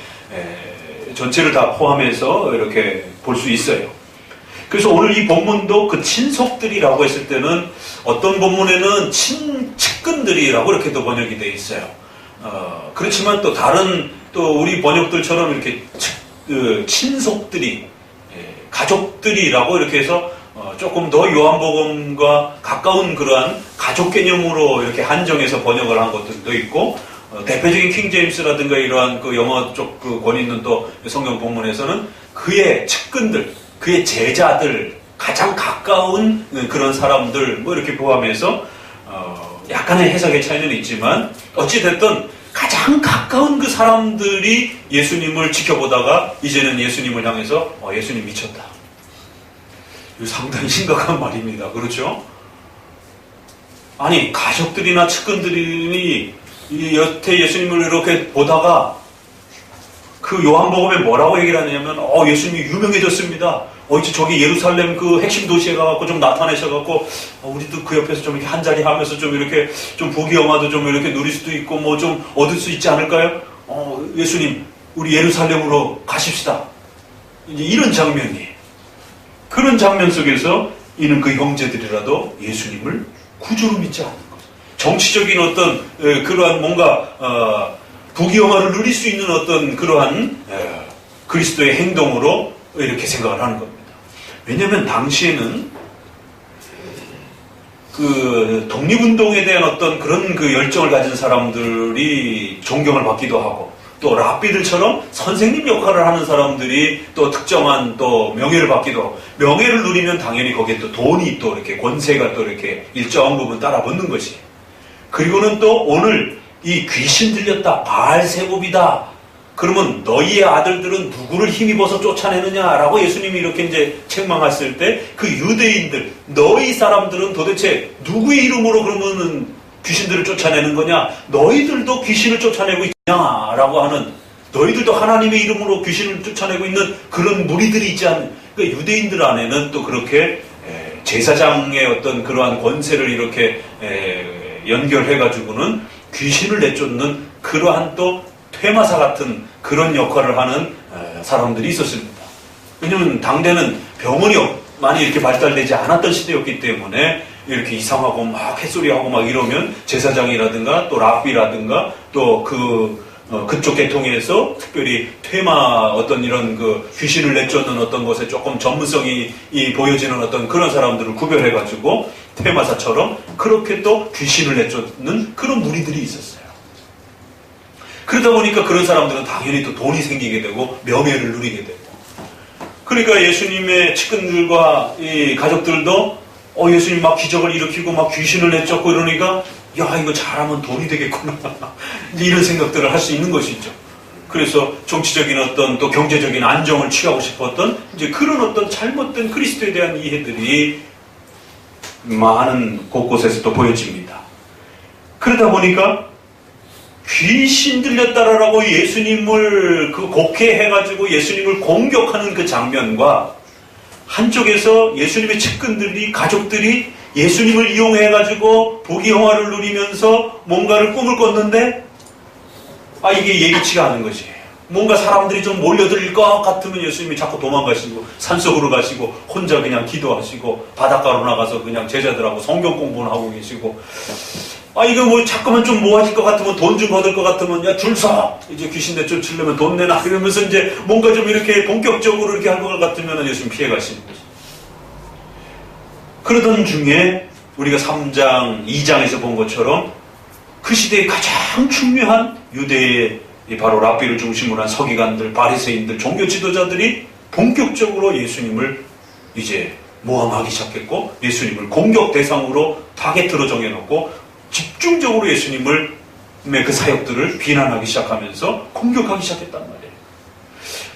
전체를 다 포함해서 이렇게 볼 수 있어요. 그래서 오늘 이 본문도 그 친속들이라고 했을 때는 어떤 본문에는 측근들이라고 이렇게도 번역이 되어 있어요. 그렇지만 또 다른 또 우리 번역들처럼 이렇게 친속들이, 가족들이라고 이렇게 해서 조금 더 요한복음과 가까운 그러한 가족 개념으로 이렇게 한정해서 번역을 한 것들도 있고, 대표적인 킹제임스라든가 이러한 그 영어 쪽 그 권위 있는 또 성경 본문에서는 그의 측근들, 그의 제자들, 가장 가까운 그런 사람들 뭐 이렇게 포함해서 약간의 해석의 차이는 있지만 어찌됐든 가장 가까운 그 사람들이 예수님을 지켜보다가 이제는 예수님을 향해서 예수님 미쳤다. 이거 상당히 심각한 말입니다. 그렇죠? 아니, 가족들이나 측근들이 이 여태 예수님을 이렇게 보다가 그 요한복음에 뭐라고 얘기를 하냐면 예수님이 유명해졌습니다. 이제 저기 예루살렘 그 핵심 도시에 가갖고 좀 나타내셔갖고 우리도 그 옆에서 좀 이렇게 한자리 하면서 좀 이렇게 좀 부귀영화도 좀 이렇게 누릴 수도 있고 뭐 좀 얻을 수 있지 않을까요? 예수님 우리 예루살렘으로 가십시다. 이제 이런 장면이에요. 그런 장면 속에서 이는 그 형제들이라도 예수님을 구주로 믿지 않는 것. 정치적인 어떤 그러한 뭔가 부귀영화를 누릴 수 있는 어떤 그러한 그리스도의 행동으로 이렇게 생각을 하는 겁니다. 왜냐하면 당시에는 그 독립운동에 대한 어떤 그런 그 열정을 가진 사람들이 존경을 받기도 하고, 또 랍비들처럼 선생님 역할을 하는 사람들이 또 특정한 또 명예를 받기도 하고, 명예를 누리면 당연히 거기에 또 돈이 또 이렇게 권세가 또 이렇게 일정한 부분 따라 붙는 것이. 그리고는 또 오늘 이 귀신 들렸다, 바알세봅이다. 그러면 너희의 아들들은 누구를 힘입어서 쫓아내느냐라고 예수님이 이렇게 이제 책망했을 때 그 유대인들, 너희 사람들은 도대체 누구의 이름으로 그러면은 귀신들을 쫓아내는 거냐? 너희들도 귀신을 쫓아내고 있냐라고 하는, 너희들도 하나님의 이름으로 귀신을 쫓아내고 있는 그런 무리들이 있지 않는, 그러니까 유대인들 안에는 또 그렇게 제사장의 어떤 그러한 권세를 이렇게 연결해가지고는 귀신을 내쫓는 그러한 또 퇴마사 같은 그런 역할을 하는 사람들이 있었습니다. 왜냐하면 당대는 병원이 많이 이렇게 발달되지 않았던 시대였기 때문에 이렇게 이상하고 막 햇소리하고 막 이러면 제사장이라든가 또 랍비라든가 또 그쪽 계통에서 특별히 퇴마 어떤 이런 그 귀신을 내쫓는 어떤 것에 조금 전문성이 보여지는 어떤 그런 사람들을 구별해가지고 퇴마사처럼 그렇게 또 귀신을 내쫓는 그런 무리들이 있었어요. 그러다 보니까 그런 사람들은 당연히 또 돈이 생기게 되고 명예를 누리게 되고, 그러니까 예수님의 측근들과 이 가족들도 예수님 막 기적을 일으키고 막 귀신을 내쫓고 이러니까 야, 이거 잘하면 돈이 되겠구나 이제 이런 생각들을 할 수 있는 것이죠. 그래서 정치적인 어떤 또 경제적인 안정을 취하고 싶었던 이제 그런 어떤 잘못된 그리스도에 대한 이해들이 많은 곳곳에서 또 보여집니다. 그러다 보니까 귀신 들렸다라고 예수님을 곡해해가지고 예수님을 공격하는 그 장면과 한쪽에서 예수님의 측근들이, 가족들이 예수님을 이용해가지고 부귀영화를 누리면서 뭔가를 꿈을 꿨는데 이게 예기치가 않은 것이에요. 뭔가 사람들이 좀 몰려들 것 같으면 예수님이 자꾸 도망가시고 산속으로 가시고 혼자 그냥 기도하시고 바닷가로 나가서 그냥 제자들하고 성경 공부를 하고 계시고, 이거 뭐 자꾸만 좀 모아질 것 같으면, 돈 좀 받을 것 같으면 야 줄 서 이제 귀신 내쫓으려면 돈 내놔 이러면서 이제 뭔가 좀 이렇게 본격적으로 이렇게 할 것 같으면 예수님 피해 가시는 거죠. 그러던 중에 우리가 3장, 2장에서 본 것처럼 그 시대의 가장 중요한 유대의 바로 랍비를 중심으로 한 서기관들, 바리새인들, 종교 지도자들이 본격적으로 예수님을 이제 모함하기 시작했고, 예수님을 공격 대상으로 타겟으로 정해놓고 집중적으로 예수님을 그 사역들을 비난하기 시작하면서 공격하기 시작했단 말이에요.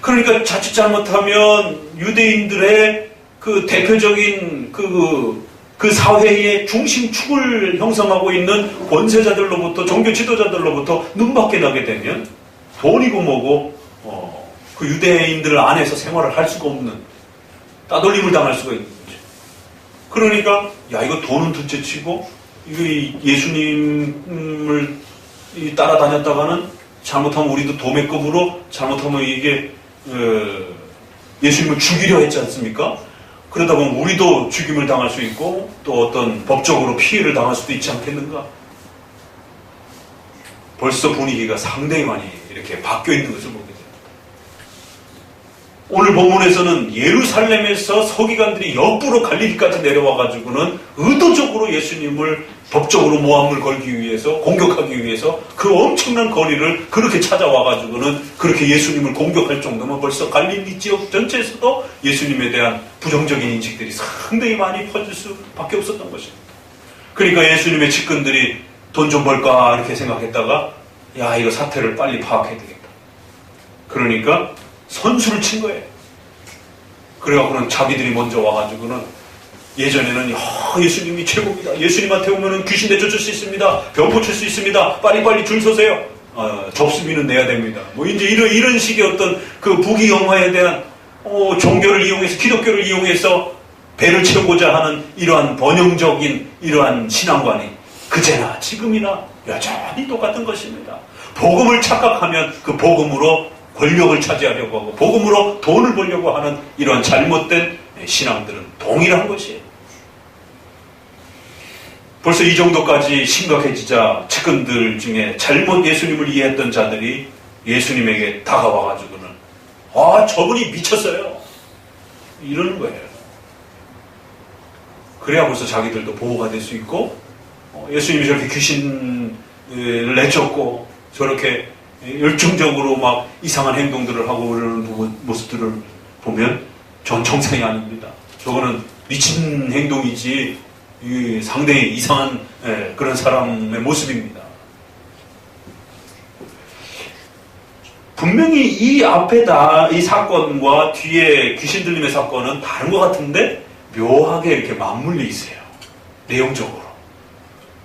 그러니까 자칫 잘못하면 유대인들의 그 대표적인 그 사회의 중심축을 형성하고 있는 권세자들로부터, 종교 지도자들로부터 눈밖에 나게 되면 돈이고 뭐고 그 유대인들 안에서 생활을 할 수가 없는, 따돌림을 당할 수가 있는 거죠. 그러니까 이거 돈은 둘째치고 예수님을 따라다녔다가는 잘못하면 우리도 도매급으로 잘못하면 이게 예수님을 죽이려 했지 않습니까? 그러다 보면 우리도 죽임을 당할 수 있고 또 어떤 법적으로 피해를 당할 수도 있지 않겠는가? 벌써 분위기가 상당히 많이 이렇게 바뀌어 있는 것을 보게 됩니다. 오늘 본문에서는 예루살렘에서 서기관들이 역부로 갈릴리까지 내려와가지고는 의도적으로 예수님을 법적으로 모함을 걸기 위해서, 공격하기 위해서 그 엄청난 거리를 그렇게 찾아와가지고는 그렇게 예수님을 공격할 정도면 벌써 갈릴리 지역 전체에서도 예수님에 대한 부정적인 인식들이 상당히 많이 퍼질 수밖에 없었던 것입니다. 그러니까 예수님의 측근들이 돈 좀 벌까 이렇게 생각했다가 이거 사태를 빨리 파악해야 되겠다. 그러니까 선수를 친 거예요. 그래갖고는 자기들이 먼저 와가지고는 예전에는 예수님이 최고입니다. 예수님한테 오면은 귀신 내쫓을 수 있습니다. 병 고칠 수 있습니다. 빨리빨리 줄 서세요. 접수비는 내야 됩니다. 뭐 이제 이런 식의 어떤 그 부귀영화에 대한 종교를 이용해서, 기독교를 이용해서 배를 채우고자 하는 이러한 번영적인 이러한 신앙관이 그제나 지금이나 여전히 똑같은 것입니다. 복음을 착각하면 그 복음으로 권력을 차지하려고 하고 복음으로 돈을 벌려고 하는 이러한 잘못된 신앙들은 동일한 것이에요. 벌써 이 정도까지 심각해지자 측근들 중에 잘못 예수님을 이해했던 자들이 예수님에게 다가와가지고는 저분이 미쳤어요 이러는 거예요. 그래야 벌써 자기들도 보호가 될 수 있고, 예수님이 저렇게 귀신을 내쫓고 저렇게 열정적으로 막 이상한 행동들을 하고 그러는 모습들을 보면 전 정상이 아닙니다. 저거는 미친 행동이지 상당히 이상한 그런 사람의 모습입니다. 분명히 이 이 사건과 뒤에 귀신 들림의 사건은 다른 것 같은데 묘하게 이렇게 맞물려 있어요. 내용적으로.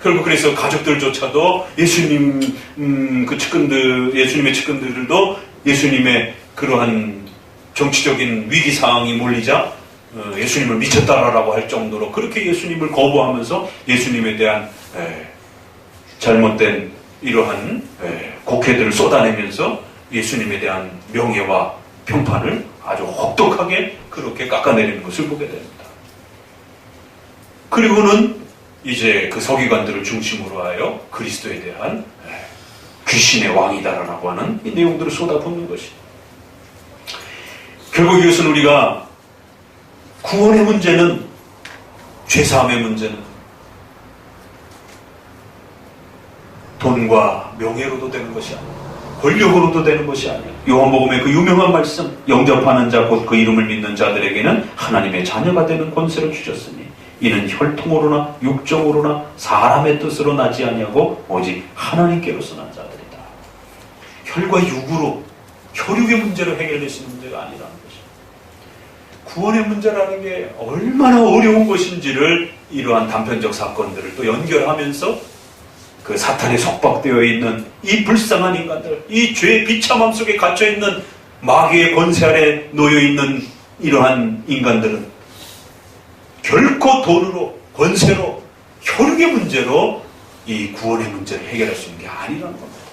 결국 그래서 가족들조차도 예수님의 측근들도 예수님의 그러한 정치적인 위기상황이 몰리자 예수님을 미쳤다라고 할 정도로 그렇게 예수님을 거부하면서 예수님에 대한 잘못된 이러한 곡해들을 쏟아내면서 예수님에 대한 명예와 평판을 아주 혹독하게 그렇게 깎아내리는 것을 보게 됩니다. 그리고는 이제 그 서기관들을 중심으로 하여 그리스도에 대한 귀신의 왕이다라고 하는 이 내용들을 쏟아붓는 것입니다. 결국 이것은 우리가 구원의 문제는, 죄사함의 문제는 돈과 명예로도 되는 것이 아니야. 권력으로도 되는 것이 아니야. 요한복음의 그 유명한 말씀, 영접하는 자 곧 그 이름을 믿는 자들에게는 하나님의 자녀가 되는 권세를 주셨으니 이는 혈통으로나 육정으로나 사람의 뜻으로 나지 아니하고 오직 하나님께로서 난 자들이다. 혈과 육으로, 혈육의 문제로 해결될 수 있는 문제가 아니라는 것입니다. 구원의 문제라는 게 얼마나 어려운 것인지를 이러한 단편적 사건들을 또 연결하면서 그 사탄에 속박되어 있는 이 불쌍한 인간들, 이 죄의 비참함 속에 갇혀있는 마귀의 권세 아래 놓여있는 이러한 인간들은 결코 돈으로, 권세로, 혈육의 문제로 이 구원의 문제를 해결할 수 있는 게 아니라는 겁니다.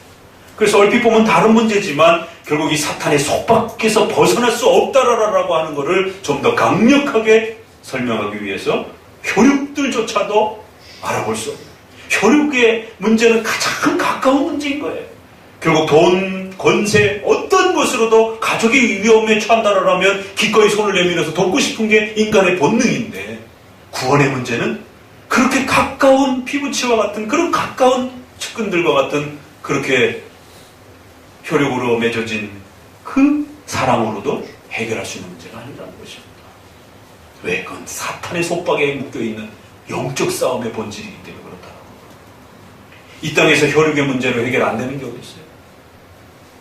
그래서 얼핏 보면 다른 문제지만 결국 이 사탄의 속박에서 벗어날 수 없다라고 하는 것을 좀 더 강력하게 설명하기 위해서 혈육들조차도 알아볼 수 없는, 혈육의 문제는 가장 가까운 문제인 거예요. 결국 돈, 권세, 어떤 것으로도 가족이 위험에 처한다라면 기꺼이 손을 내밀어서 돕고 싶은 게 인간의 본능인데, 구원의 문제는 그렇게 가까운 피부치와 같은 그런 가까운 측근들과 같은 그렇게 혈육으로 맺어진 그 사랑으로도 해결할 수 있는 문제가 아니라는 것입니다. 왜? 그건 사탄의 속박에 묶여있는 영적 싸움의 본질이기 때문에 그렇다고. 이 땅에서 혈육의 문제로 해결 안 되는 게 어디 있어요?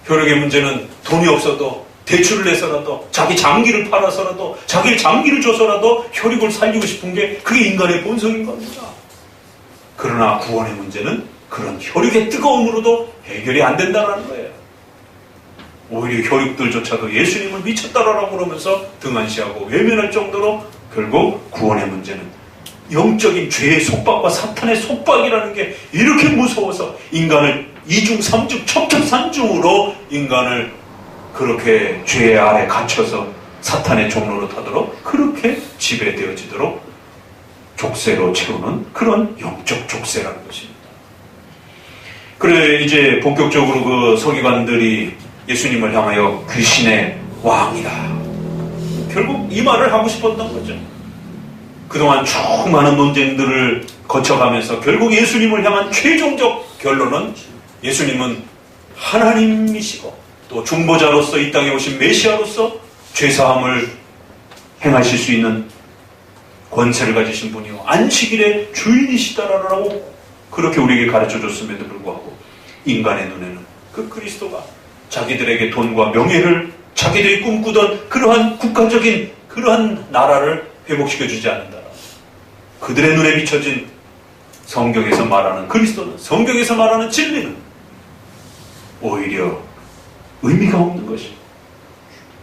혈육의 문제는 돈이 없어도 대출을 내서라도 자기 장기를 팔아서라도 자기 장기를 줘서라도 혈육을 살리고 싶은 게 그게 인간의 본성인 겁니다. 그러나 구원의 문제는 그런 혈육의 뜨거움으로도 해결이 안 된다는 거예요. 오히려 혈육들조차도 예수님을 미쳤다라고 그러면서 등한시하고 외면할 정도로 결국 구원의 문제는 영적인 죄의 속박과 사탄의 속박이라는 게 이렇게 무서워서 인간을 이중 삼중 첩첩산중으로 인간을 그렇게 죄 아래 갇혀서 사탄의 종로로 타도록 그렇게 지배되어지도록 족쇄로 채우는 그런 영적 족쇄라는 것입니다. 그래 이제 본격적으로 그 서기관들이 예수님을 향하여 귀신의 왕이다. 결국 이 말을 하고 싶었던 거죠. 그동안 수많은 논쟁들을 거쳐가면서 결국 예수님을 향한 최종적 결론은 예수님은 하나님이시고 또 중보자로서 이 땅에 오신 메시아로서 죄사함을 행하실 수 있는 권세를 가지신 분이요 안식일의 주인이시다라고 그렇게 우리에게 가르쳐줬음에도 불구하고 인간의 눈에는 그 그리스도가 자기들에게 돈과 명예를 자기들이 꿈꾸던 그러한 국가적인 그러한 나라를 회복시켜주지 않는다. 그들의 눈에 비춰진 성경에서 말하는 그리스도는, 성경에서 말하는 진리는 오히려 의미가 없는 것이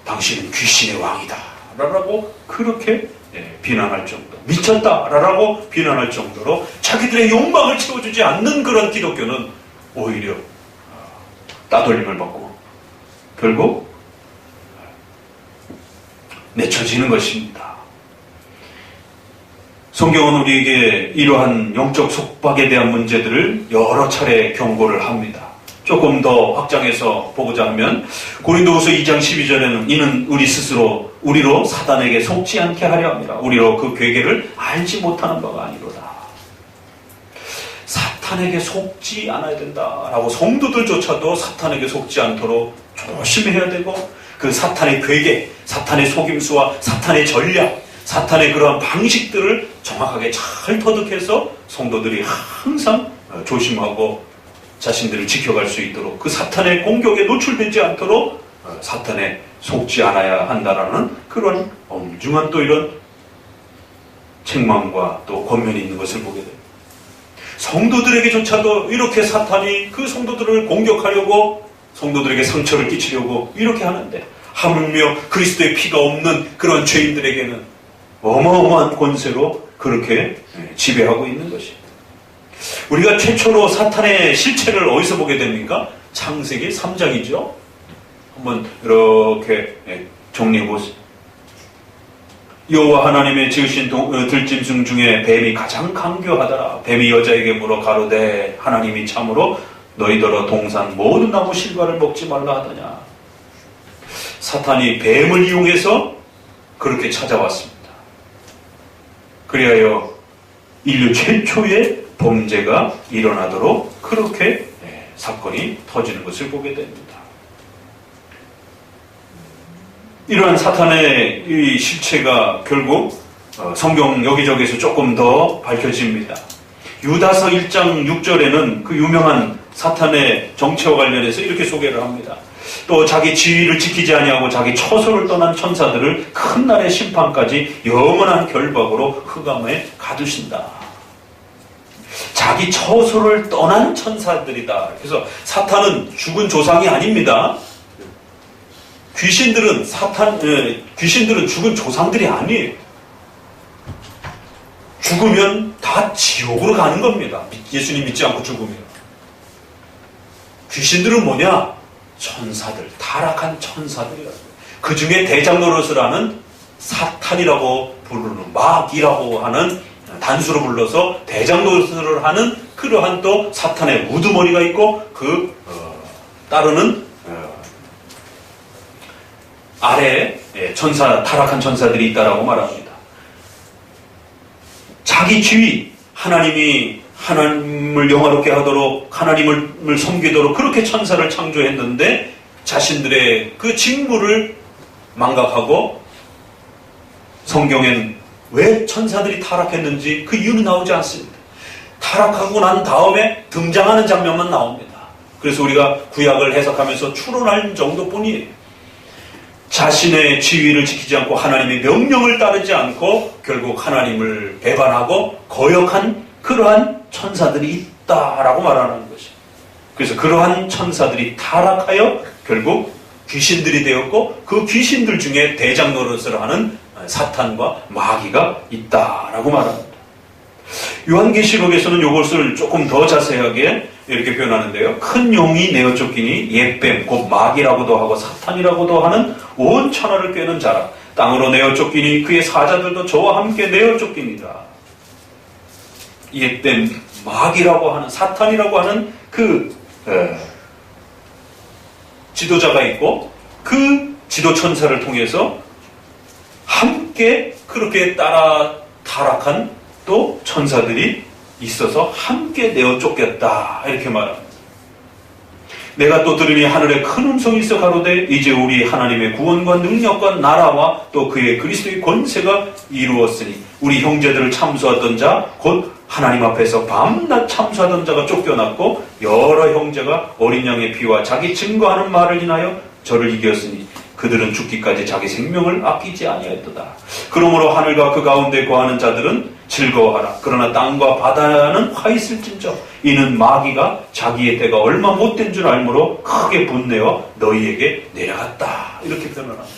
당신은 귀신의 왕이다 라고 그렇게 비난할 정도, 미쳤다 라고 비난할 정도로 자기들의 욕망을 채워주지 않는 그런 기독교는 오히려 따돌림을 받고 결국 내쳐지는 것입니다. 성경은 우리에게 이러한 영적 속박에 대한 문제들을 여러 차례 경고를 합니다. 조금 더 확장해서 보고자 하면 고린도후서 2장 12절에는 이는 우리 스스로 우리로 사단에게 속지 않게 하려 합니다. 우리로 그 괴계를 알지 못하는 바가 아니로다. 사탄에게 속지 않아야 된다라고 성도들조차도 사탄에게 속지 않도록 조심해야 되고 그 사탄의 괴계, 사탄의 속임수와 사탄의 전략, 사탄의 그러한 방식들을 정확하게 잘 터득해서 성도들이 항상 조심하고 자신들을 지켜갈 수 있도록 그 사탄의 공격에 노출되지 않도록 사탄에 속지 않아야 한다라는 그런 엄중한 또 이런 책망과 또 권면이 있는 것을 보게 됩니다. 성도들에게조차도 이렇게 사탄이 그 성도들을 공격하려고 성도들에게 상처를 끼치려고 이렇게 하는데 하물며 그리스도의 피가 없는 그런 죄인들에게는 어마어마한 권세로 그렇게 지배하고 있는 것입니다. 우리가 최초로 사탄의 실체를 어디서 보게 됩니까? 창세기 3장이죠. 한번 이렇게 정리해 보세요. 여호와 하나님의 지으신 들짐승 중에 뱀이 가장 강교하더라. 뱀이 여자에게 물어 가로되 하나님이 참으로 너희더러 동산 모든 나무 실과를 먹지 말라 하더냐. 사탄이 뱀을 이용해서 그렇게 찾아왔습니다. 그리하여 인류 최초의 범죄가 일어나도록 그렇게 사건이 터지는 것을 보게 됩니다. 이러한 사탄의 이 실체가 결국 성경 여기저기에서 조금 더 밝혀집니다. 유다서 1장 6절에는 그 유명한 사탄의 정체와 관련해서 이렇게 소개를 합니다. 또 자기 지위를 지키지 아니하고 자기 처소를 떠난 천사들을 큰 날의 심판까지 영원한 결박으로 흑암에 가두신다. 자기 처소를 떠난 천사들이다. 그래서 사탄은 죽은 조상이 아닙니다. 귀신들은 죽은 조상들이 아니에요. 죽으면 다 지옥으로 가는 겁니다. 예수님 믿지 않고 죽으면. 귀신들은 뭐냐? 천사들, 타락한 천사들이라고. 그 중에 대장 노릇을 하는 사탄이라고 부르는 마귀라고 하는 단수로 불러서 대장 노릇을 하는 그러한 또 사탄의 우두머리가 있고 그 따르는 아래에 천사, 타락한 천사들이 있다라고 말합니다. 자기 지위, 하나님을 영화롭게 하도록 하나님을 섬기도록 그렇게 천사를 창조했는데 자신들의 그 직무를 망각하고 성경엔 왜 천사들이 타락했는지 그 이유는 나오지 않습니다. 타락하고 난 다음에 등장하는 장면만 나옵니다. 그래서 우리가 구약을 해석하면서 추론할 정도뿐이에요. 자신의 지위를 지키지 않고 하나님의 명령을 따르지 않고 결국 하나님을 배반하고 거역한 그러한 천사들이 있다라고 말하는 것이에요. 그래서 그러한 천사들이 타락하여 결국 귀신들이 되었고 그 귀신들 중에 대장 노릇을 하는 사탄과 마귀가 있다라고 말합니다. 요한계시록에서는 이것을 조금 더 자세하게 이렇게 표현하는데요. 큰 용이 내어 쫓기니 옛뱀 곧 마귀라고도 하고 사탄이라고도 하는 온 천하를 꿰는 자라. 땅으로 내어 쫓기니 그의 사자들도 저와 함께 내어 쫓깁니다. 옛뱀 마귀라고 하는 사탄이라고 하는 그 지도자가 있고 그 지도 천사를 통해서 함께 그렇게 따라 타락한 또 천사들이 있어서 함께 내어 쫓겼다 이렇게 말합니다. 내가 또 들으니 하늘에 큰 음성이 있어 가로되 이제 우리 하나님의 구원과 능력과 나라와 또 그의 그리스도의 권세가 이루었으니 우리 형제들을 참수하던 자 곧 하나님 앞에서 밤낮 참수하던 자가 쫓겨났고 여러 형제가 어린 양의 피와 자기 증거하는 말을 인하여 저를 이겼으니 그들은 죽기까지 자기 생명을 아끼지 아니하였도다. 그러므로 하늘과 그 가운데 거하는 자들은 즐거워하라. 그러나 땅과 바다는 화 있을진저 이는 마귀가 자기의 때가 얼마 못된 줄 알므로 크게 분내어 너희에게 내려갔다. 이렇게 표현을 합니다.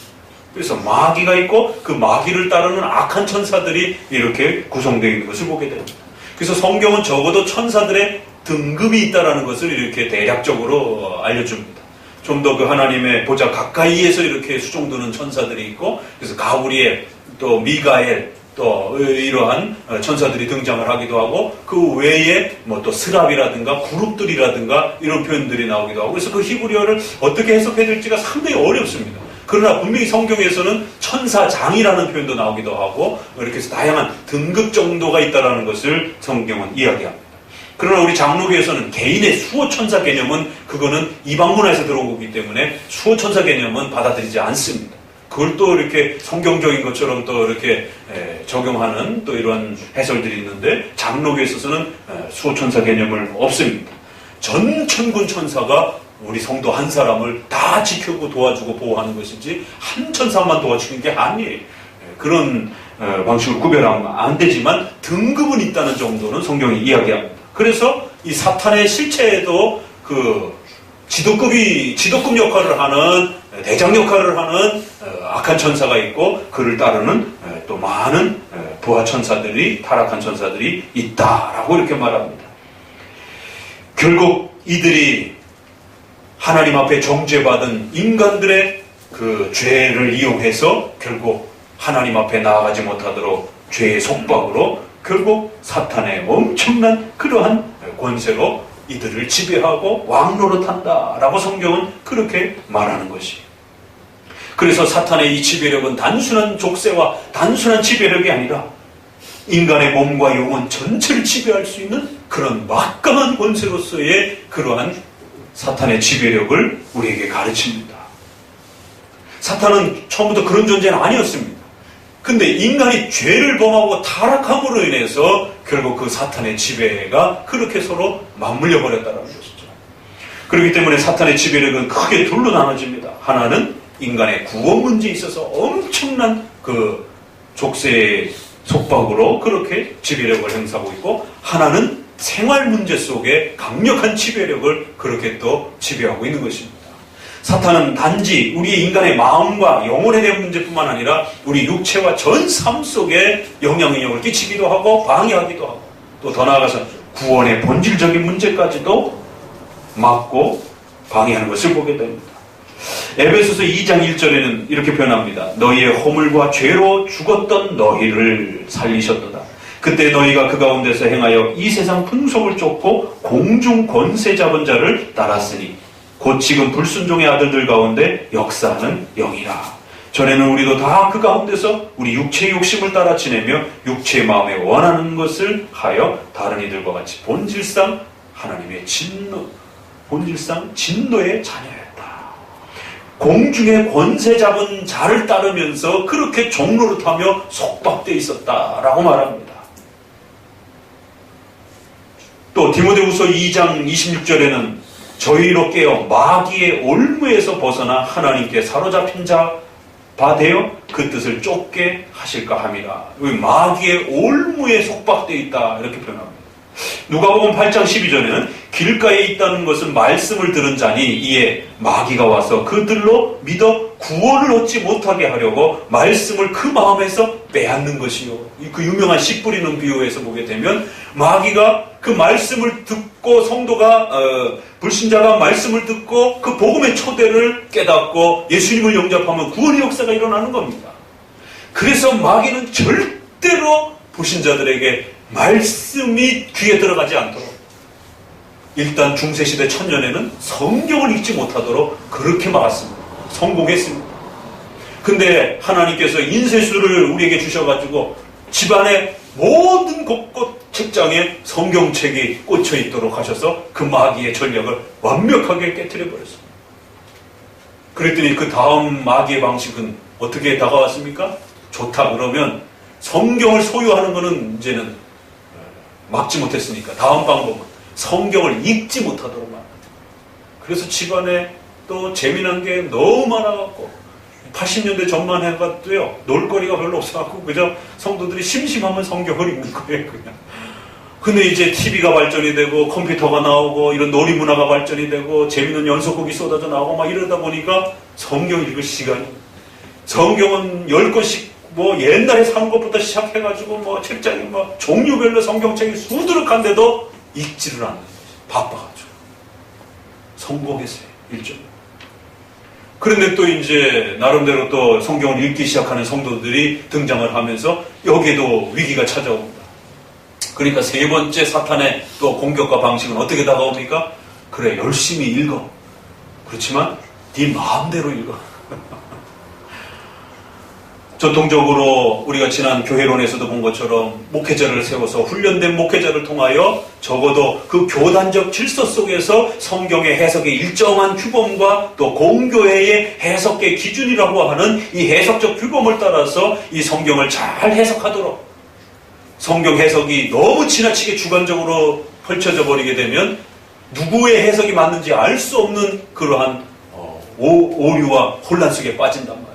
그래서 마귀가 있고 그 마귀를 따르는 악한 천사들이 이렇게 구성되어 있는 것을 보게 됩니다. 그래서 성경은 적어도 천사들의 등급이 있다는 것을 이렇게 대략적으로 알려줍니다. 좀 더 그 하나님의 보좌 가까이에서 이렇게 수종드는 천사들이 있고 그래서 가브리엘 또 미가엘 또 이러한 천사들이 등장을 하기도 하고 그 외에 뭐 또 스랍이라든가 그룹들이라든가 이런 표현들이 나오기도 하고 그래서 그 히브리어를 어떻게 해석해야 될지가 상당히 어렵습니다. 그러나 분명히 성경에서는 천사장이라는 표현도 나오기도 하고 이렇게 해서 다양한 등급 정도가 있다는 것을 성경은 이야기합니다. 그러나 우리 장로교에서는 개인의 수호천사 개념은 그거는 이방 문화에서 들어온 거기 때문에 수호천사 개념은 받아들이지 않습니다. 그걸 또 이렇게 성경적인 것처럼 또 이렇게 적용하는 또 이런 해설들이 있는데 장로교에 있어서는 수호천사 개념을 없습니다. 전 천군 천사가 우리 성도 한 사람을 다 지켜고 도와주고 보호하는 것이지 한 천사만 도와주는 게 아니에요. 그런 방식으로 구별하면 안 되지만 등급은 있다는 정도는 성경이 이야기합니다. 그래서 이 사탄의 실체에도 그 지도급 역할을 하는 대장 역할을 하는 악한 천사가 있고 그를 따르는 또 많은 부하 천사들이 타락한 천사들이 있다라고 이렇게 말합니다. 결국 이들이 하나님 앞에 정죄받은 인간들의 그 죄를 이용해서 결국 하나님 앞에 나아가지 못하도록 죄의 속박으로 결국 사탄의 엄청난 그러한 권세로 이들을 지배하고 왕노릇한다라고 성경은 그렇게 말하는 것이에요. 그래서 사탄의 이 지배력은 단순한 족쇄와 단순한 지배력이 아니라 인간의 몸과 영혼 전체를 지배할 수 있는 그런 막강한 권세로서의 그러한 사탄의 지배력을 우리에게 가르칩니다. 사탄은 처음부터 그런 존재는 아니었습니다. 근데 인간이 죄를 범하고 타락함으로 인해서 결국 그 사탄의 지배가 그렇게 서로 맞물려 버렸다는 것이죠. 그렇기 때문에 사탄의 지배력은 크게 둘로 나눠집니다. 하나는 인간의 구원 문제에 있어서 엄청난 그 족쇄의 속박으로 그렇게 지배력을 행사하고 있고, 하나는 생활 문제 속에 강력한 지배력을 그렇게 또 지배하고 있는 것입니다. 사탄은 단지 우리 인간의 마음과 영혼에 대한 문제뿐만 아니라 우리 육체와 전 삶 속에 영향력을 끼치기도 하고 방해하기도 하고, 또 더 나아가서 구원의 본질적인 문제까지도 막고 방해하는 것을 보게 됩니다. 에베소서 2장 1절에는 이렇게 표현합니다. 너희의 허물과 죄로 죽었던 너희를 살리셨도다. 그때 너희가 그 가운데서 행하여 이 세상 풍속을 쫓고 공중 권세 잡은 자를 따랐으니 곧 지금 불순종의 아들들 가운데 역사하는 영이라. 전에는 우리도 다 그 가운데서 우리 육체의 욕심을 따라 지내며 육체의 마음에 원하는 것을 하여 다른 이들과 같이 본질상 하나님의 본질상 진노의 자녀였다. 공중의 권세 잡은 자를 따르면서 그렇게 종노릇하며 속박되어 있었다라고 말합니다. 또 디모데후서 2장 26절에는 저희로 깨어 마귀의 올무에서 벗어나 하나님께 사로잡힌 바 되어 그 뜻을 쫓게 하실까 함이라. 마귀의 올무에 속박되어 있다 이렇게 표현합니다. 누가복음 8장 12절에는 길가에 있다는 것은 말씀을 들은 자니 이에 마귀가 와서 그들로 믿어 구원을 얻지 못하게 하려고 말씀을 그 마음에서 빼앗는 것이요. 그 유명한 씨 뿌리는 비유에서 보게 되면 마귀가 그 말씀을 듣고 성도가 불신자가 말씀을 듣고 그 복음의 초대를 깨닫고 예수님을 영접하면 구원의 역사가 일어나는 겁니다. 그래서 마귀는 절대로 불신자들에게 말씀이 귀에 들어가지 않도록, 일단 중세시대 천년에는 성경을 읽지 못하도록 그렇게 막았습니다. 성공했습니다. 근데 하나님께서 인쇄술을 우리에게 주셔가지고 집안의 모든 곳곳 책장에 성경책이 꽂혀 있도록 하셔서 그 마귀의 전략을 완벽하게 깨트려 버렸습니다. 그랬더니 그 다음 마귀의 방식은 어떻게 다가왔습니까? 좋다 그러면 성경을 소유하는 것은 이제는 막지 못했으니까 다음 방법은 성경을 읽지 못하도록 만든다. 그래서 집안에 또 재미난 게 너무 많아갖고 80년대 전만 해봐도요, 놀거리가 별로 없어갖고 그저 성도들이 심심하면 성경을 읽는 거예요, 그냥. 근데 이제 TV가 발전이 되고 컴퓨터가 나오고 이런 놀이 문화가 발전이 되고 재미있는 연속곡이 쏟아져 나오고 막 이러다 보니까 성경 읽을 시간이, 성경은 10권씩 뭐 옛날에 산 것부터 시작해가지고 뭐 책장이 뭐 종류별로 성경책이 수두룩한데도 읽지를 않는 거지. 바빠가지고. 성공했어요, 일종. 그런데 또 이제 나름대로 또 성경을 읽기 시작하는 성도들이 등장을 하면서 여기에도 위기가 찾아옵니다. 그러니까 세 번째 사탄의 또 공격과 방식은 어떻게 다가옵니까? 그래, 열심히 읽어. 그렇지만 네 마음대로 읽어. 전통적으로 우리가 지난 교회론에서도 본 것처럼 목회자를 세워서 훈련된 목회자를 통하여 적어도 그 교단적 질서 속에서 성경의 해석의 일정한 규범과 또 공교회의 해석의 기준이라고 하는 이 해석적 규범을 따라서 이 성경을 잘 해석하도록, 성경 해석이 너무 지나치게 주관적으로 펼쳐져 버리게 되면 누구의 해석이 맞는지 알 수 없는 그러한 오류와 혼란 속에 빠진단 말이에요.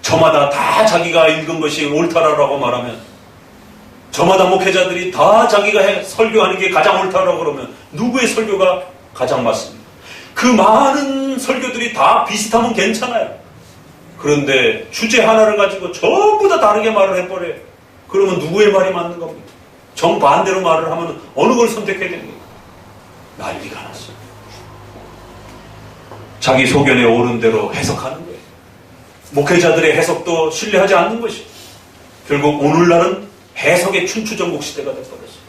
저마다 다 자기가 읽은 것이 옳다라고 말하면, 저마다 목회자들이 다 자기가 설교하는 게 가장 옳다라고 그러면 누구의 설교가 가장 맞습니까? 그 많은 설교들이 다 비슷하면 괜찮아요. 그런데 주제 하나를 가지고 전부 다 다르게 말을 해버려요. 그러면 누구의 말이 맞는 겁니까? 정반대로 말을 하면 어느 걸 선택해야 됩니까? 난리가 났어요. 자기 소견에 옳은 대로 해석하는 거예요. 목회자들의 해석도 신뢰하지 않는 것이에요. 결국 오늘날은 해석의 춘추전국 시대가 되어버렸어요.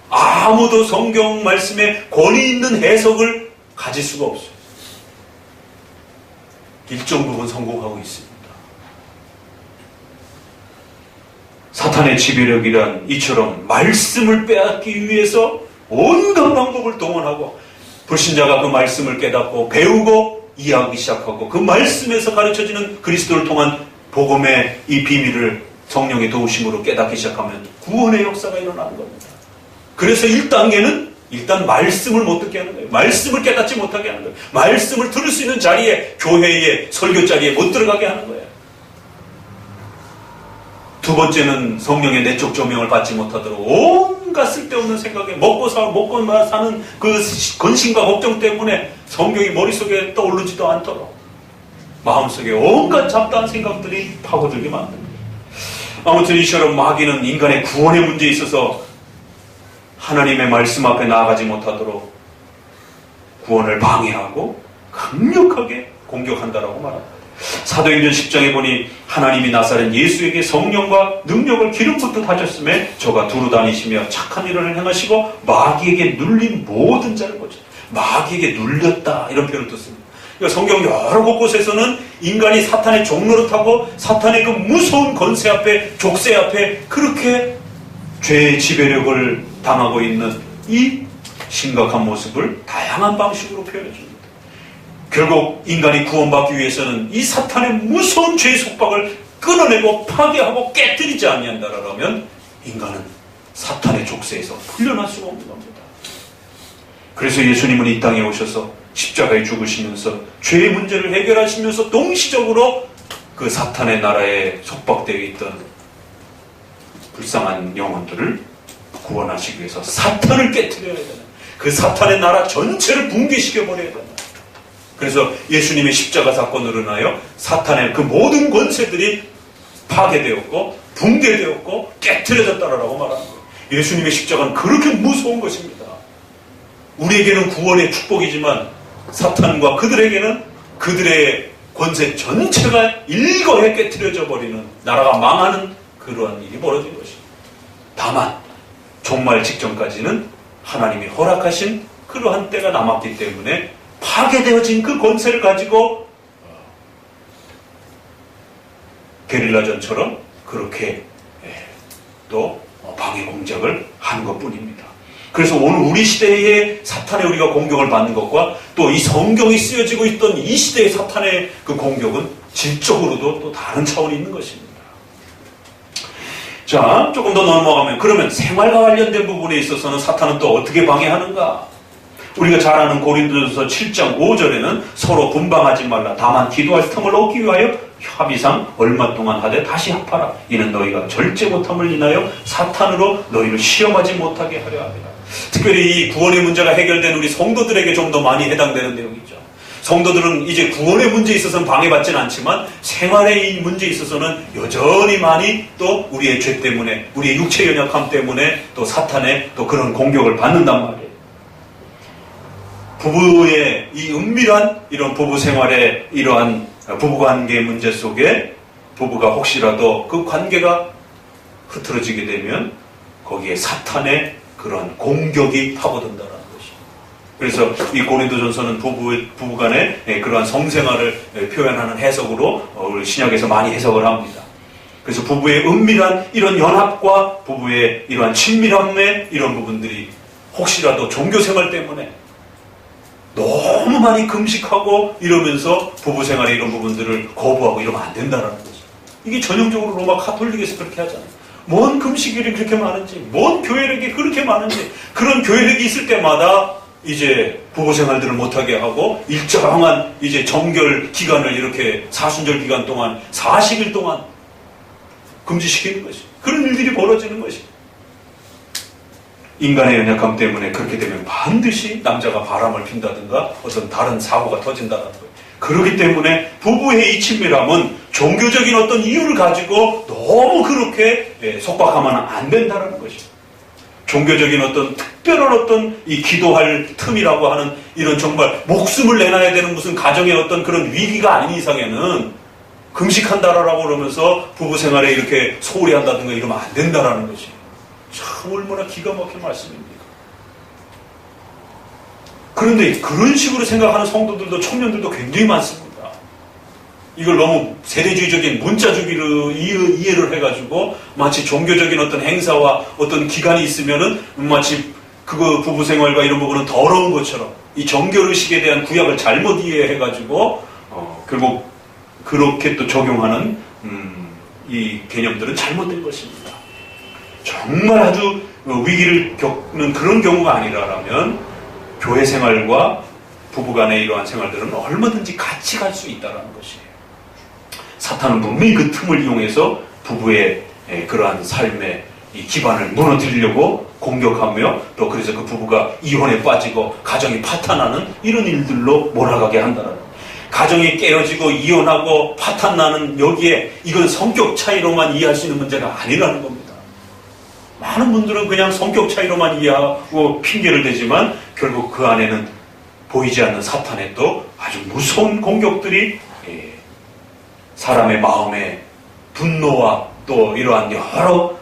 아무도 성경 말씀에 권위 있는 해석을 가질 수가 없어요. 일정 부분 성공하고 있습니다. 사탄의 지배력이란 이처럼 말씀을 빼앗기 위해서 온갖 방법을 동원하고, 불신자가 그 말씀을 깨닫고 배우고 이해하기 시작하고, 그 말씀에서 가르쳐지는 그리스도를 통한 복음의 이 비밀을 성령의 도우심으로 깨닫기 시작하면 구원의 역사가 일어나는 겁니다. 그래서 1단계는 일단 말씀을 못 듣게 하는 거예요. 말씀을 깨닫지 못하게 하는 거예요. 말씀을 들을 수 있는 자리에, 교회의 설교 자리에 못 들어가게 하는 거예요. 두 번째는 성령의 내적 조명을 받지 못하도록 온갖 쓸데없는 생각에 먹고 사는 그 근심과 걱정 때문에 성경이 머릿속에 떠오르지도 않도록 마음속에 온갖 잡다한 생각들이 파고들게 만듭니다. 아무튼 이처럼 마귀는 인간의 구원의 문제에 있어서 하나님의 말씀 앞에 나아가지 못하도록 구원을 방해하고 강력하게 공격한다라고 말합니다. 사도행전 10장에 보니 하나님이 나사렛 예수에게 성령과 능력을 기름 붓듯 하셨음에 저가 두루 다니시며 착한 일을 행하시고 마귀에게 눌린 모든 자를 보죠. 마귀에게 눌렸다, 이런 표현을 듣습니다. 그러니까 성경 여러 곳곳에서는 인간이 사탄의 종노릇하고 사탄의 그 무서운 권세 앞에, 족쇄 앞에 그렇게 죄의 지배력을 당하고 있는 이 심각한 모습을 다양한 방식으로 표현해 줍니다. 결국 인간이 구원받기 위해서는 이 사탄의 무서운 죄의 속박을 끊어내고 파괴하고 깨뜨리지 아니한다라면 인간은 사탄의 족쇄에서 풀려날 수가 없는 겁니다. 그래서 예수님은 이 땅에 오셔서 십자가에 죽으시면서 죄의 문제를 해결하시면서 동시적으로 그 사탄의 나라에 속박되어 있던 불쌍한 영혼들을 구원하시기 위해서 사탄을 깨뜨려야 되는, 그 사탄의 나라 전체를 붕괴시켜버려야 되는, 그래서 예수님의 십자가 사건으로 인하여 사탄의 그 모든 권세들이 파괴되었고 붕괴되었고 깨트려졌다라고 말하는 거예요. 예수님의 십자가는 그렇게 무서운 것입니다. 우리에게는 구원의 축복이지만 사탄과 그들에게는 그들의 권세 전체가 일거에 깨트려져 버리는, 나라가 망하는 그러한 일이 벌어진 것입니다. 다만 종말 직전까지는 하나님이 허락하신 그러한 때가 남았기 때문에 파괴되어진 그 권세를 가지고 게릴라전처럼 그렇게 또 방해 공작을 한 것뿐입니다. 그래서 오늘 우리 시대의 사탄의 우리가 공격을 받는 것과 또 이 성경이 쓰여지고 있던 이 시대의 사탄의 그 공격은 질적으로도 또 다른 차원이 있는 것입니다. 자, 조금 더 넘어가면, 그러면 생활과 관련된 부분에 있어서는 사탄은 또 어떻게 방해하는가? 우리가 잘 아는 고린도전서 7장 5절에는 서로 분방하지 말라. 다만 기도할 틈을 얻기 위하여 합의상 얼마 동안 하되 다시 합하라. 이는 너희가 절제 못함을 인하여 사탄으로 너희를 시험하지 못하게 하려 합니다. 특별히 이 구원의 문제가 해결된 우리 성도들에게 좀 더 많이 해당되는 내용이죠. 성도들은 이제 구원의 문제에 있어서는 방해받지는 않지만 생활의 이 문제에 있어서는 여전히 많이 또 우리의 죄 때문에, 우리의 육체 연약함 때문에 또 사탄의 또 그런 공격을 받는단 말이에요. 부부의 이 은밀한 이런 부부 생활의 이러한 부부관계 문제 속에 부부가 혹시라도 그 관계가 흐트러지게 되면 거기에 사탄의 그런 공격이 파고든다는 것입니다. 그래서 이 고린도전서는 부부간의 그러한 성생활을 표현하는 해석으로 우리 신약에서 많이 해석을 합니다. 그래서 부부의 은밀한 이런 연합과 부부의 이러한 친밀함의 이런 부분들이 혹시라도 종교생활 때문에 너무 많이 금식하고 이러면서 부부생활의 이런 부분들을 거부하고 이러면 안 된다는 거죠. 이게 전형적으로 로마 카톨릭에서 그렇게 하잖아요. 뭔 금식일이 그렇게 많은지, 뭔 교회력이 그렇게 많은지, 그런 교회력이 있을 때마다 이제 부부 생활들을 못하게 하고 일정한 이제 정결 기간을 이렇게 사순절 기간 동안 40일 동안 금지시키는 것이, 그런 일들이 벌어지는 것이. 인간의 연약함 때문에 그렇게 되면 반드시 남자가 바람을 핀다든가 어떤 다른 사고가 터진다는 거예요. 그렇기 때문에 부부의 이 친밀함은 종교적인 어떤 이유를 가지고 너무 그렇게 속박하면 안 된다는 것이죠. 종교적인 어떤 특별한 어떤 이 기도할 틈이라고 하는 이런 정말 목숨을 내놔야 되는 무슨 가정의 어떤 그런 위기가 아닌 이상에는 금식한다라고 그러면서 부부 생활에 이렇게 소홀히 한다든가 이러면 안 된다라는 것이 참 얼마나 기가 막힌 말씀입니까? 그런데 그런 식으로 생각하는 성도들도 청년들도 굉장히 많습니다. 이걸 너무 세대주의적인 문자주기로 이해를 해가지고 마치 종교적인 어떤 행사와 어떤 기간이 있으면은 마치 그거 부부 생활과 이런 부분은 더러운 것처럼 이 정결의식에 대한 구약을 잘못 이해해가지고 결국 그렇게 또 적용하는 이 개념들은 잘못된 것입니다. 정말 아주 위기를 겪는 그런 경우가 아니라면 교회 생활과 부부간의 이러한 생활들은 얼마든지 같이 갈 수 있다는 것이에요. 사탄은 분명히 그 틈을 이용해서 부부의 그러한 삶의 이 기반을 무너뜨리려고 공격하며 또 그래서 그 부부가 이혼에 빠지고 가정이 파탄나는 이런 일들로 몰아가게 한다는 거예요. 가정이 깨어지고 이혼하고 파탄나는 여기에 이건 성격 차이로만 이해할 수 있는 문제가 아니라는 겁니다. 많은 분들은 그냥 성격 차이로만 이해하고 핑계를 대지만 결국 그 안에는 보이지 않는 사탄의 또 아주 무서운 공격들이 사람의 마음에 분노와 또 이러한 여러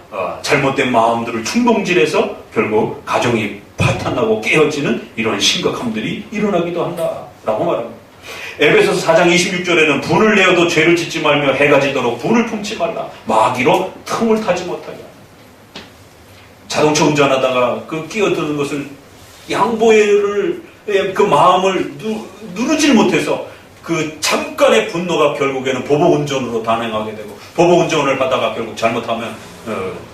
잘못된 마음들을 충동질해서 결국 가정이 파탄나고 깨어지는 이런 심각함들이 일어나기도 한다라고 말합니다. 에베소서 4장 26절에는 분을 내어도 죄를 짓지 말며 해가 지도록 분을 품지 말라. 마귀로 틈을 타지 못하게. 자동차 운전하다가 그 끼어드는 것을 양보를 그 마음을 누르질 못해서 그 잠깐의 분노가 결국에는 보복운전으로 단행하게 되고 보복운전을 하다가 결국 잘못하면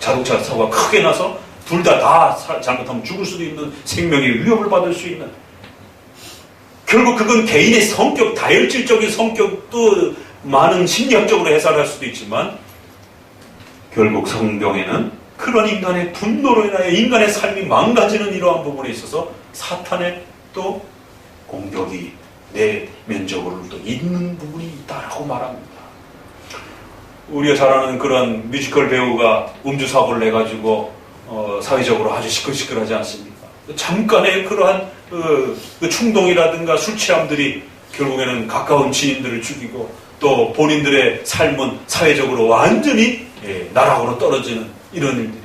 자동차 사고가 크게 나서 둘 다 잘못하면 죽을 수도 있는 생명의 위협을 받을 수 있는 결국 그건 개인의 성격, 다혈질적인 성격도 많은 심리학적으로 해석할 수도 있지만 결국 성경에는 그런 인간의 분노로 인하여 인간의 삶이 망가지는 이러한 부분에 있어서 사탄의 또 공격이 내면적으로 또 있는 부분이 있다라고 말합니다. 우리가 잘 아는 그런 뮤지컬 배우가 음주사고를 내가지고 사회적으로 아주 시끌시끌하지 않습니까? 잠깐의 그러한 그 충동이라든가 술 취함들이 결국에는 가까운 지인들을 죽이고 또 본인들의 삶은 사회적으로 완전히 나락으로 떨어지는 이런 일들이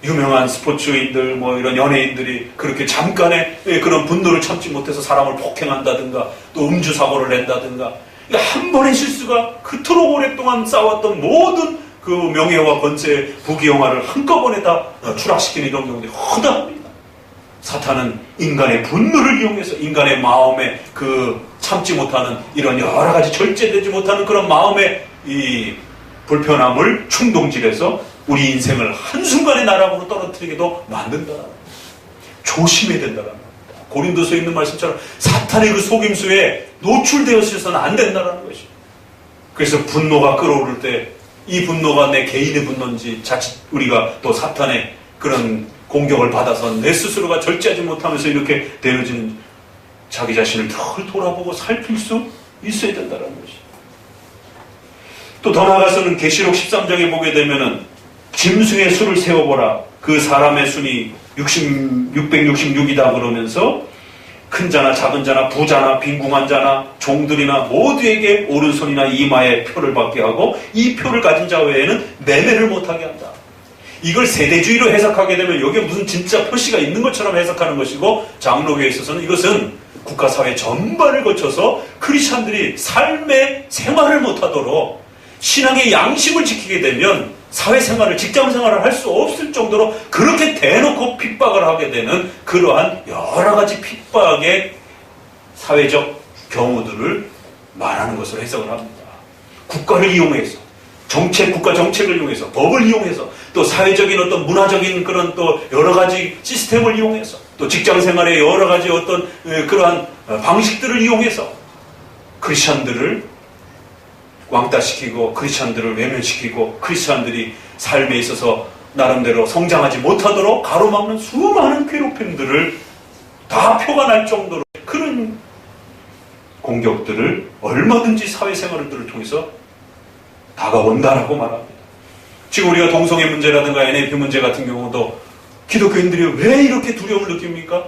유명한 스포츠인들 뭐 이런 연예인들이 그렇게 잠깐의 그런 분노를 참지 못해서 사람을 폭행한다든가 또 음주사고를 낸다든가 한 번의 실수가 그토록 오랫동안 쌓았던 모든 그 명예와 권세 부귀영화를 한꺼번에 다 추락시키는 이런 경우들이 허다합니다. 사탄은 인간의 분노를 이용해서 인간의 마음에 그 참지 못하는 이런 여러 가지 절제되지 못하는 그런 마음의 이 불편함을 충동질해서 우리 인생을 한순간에 나락으로 떨어뜨리게도 만든다는 겁니다. 조심해야 된다는 겁니다. 고린도서에 있는 말씀처럼 사탄의 그 속임수에 노출되어서는 안 된다는 것이죠. 그래서 분노가 끌어오를 때 이 분노가 내 개인의 분노인지 자칫 우리가 또 사탄의 그런 공격을 받아서 내 스스로가 절제하지 못하면서 이렇게 되어지는 자기 자신을 덜 돌아보고 살필 수 있어야 된다는 것이죠. 또 더 나아가서는 계시록 13장에 보게 되면은 짐승의 수를 세워보라. 그 사람의 순이 666이다 그러면서 큰 자나 작은 자나 부자나 빈궁한 자나 종들이나 모두에게 오른손이나 이마에 표를 받게 하고 이 표를 가진 자 외에는 매매를 못하게 한다. 이걸 세대주의로 해석하게 되면 여기에 무슨 진짜 표시가 있는 것처럼 해석하는 것이고 장로교에 있어서는 이것은 국가사회 전반을 거쳐서 크리스찬들이 삶의 생활을 못하도록 신앙의 양식을 지키게 되면 사회생활을 직장생활을 할 수 없을 정도로 그렇게 대놓고 핍박을 하게 되는 그러한 여러 가지 핍박의 사회적 경우들을 말하는 것으로 해석을 합니다. 국가를 이용해서 국가 정책을 이용해서 법을 이용해서 또 사회적인 어떤 문화적인 그런 또 여러 가지 시스템을 이용해서 또 직장 생활의 여러 가지 어떤 그러한 방식들을 이용해서 크리스찬들을 왕따시키고 크리스찬들을 외면시키고 크리스찬들이 삶에 있어서 나름대로 성장하지 못하도록 가로막는 수많은 괴롭힘들을 다 표가 날 정도로 그런 공격들을 얼마든지 사회생활들을 통해서 다가온다라고 말합니다. 지금 우리가 동성애 문제라든가 NAP 문제 같은 경우도 기독교인들이 왜 이렇게 두려움을 느낍니까?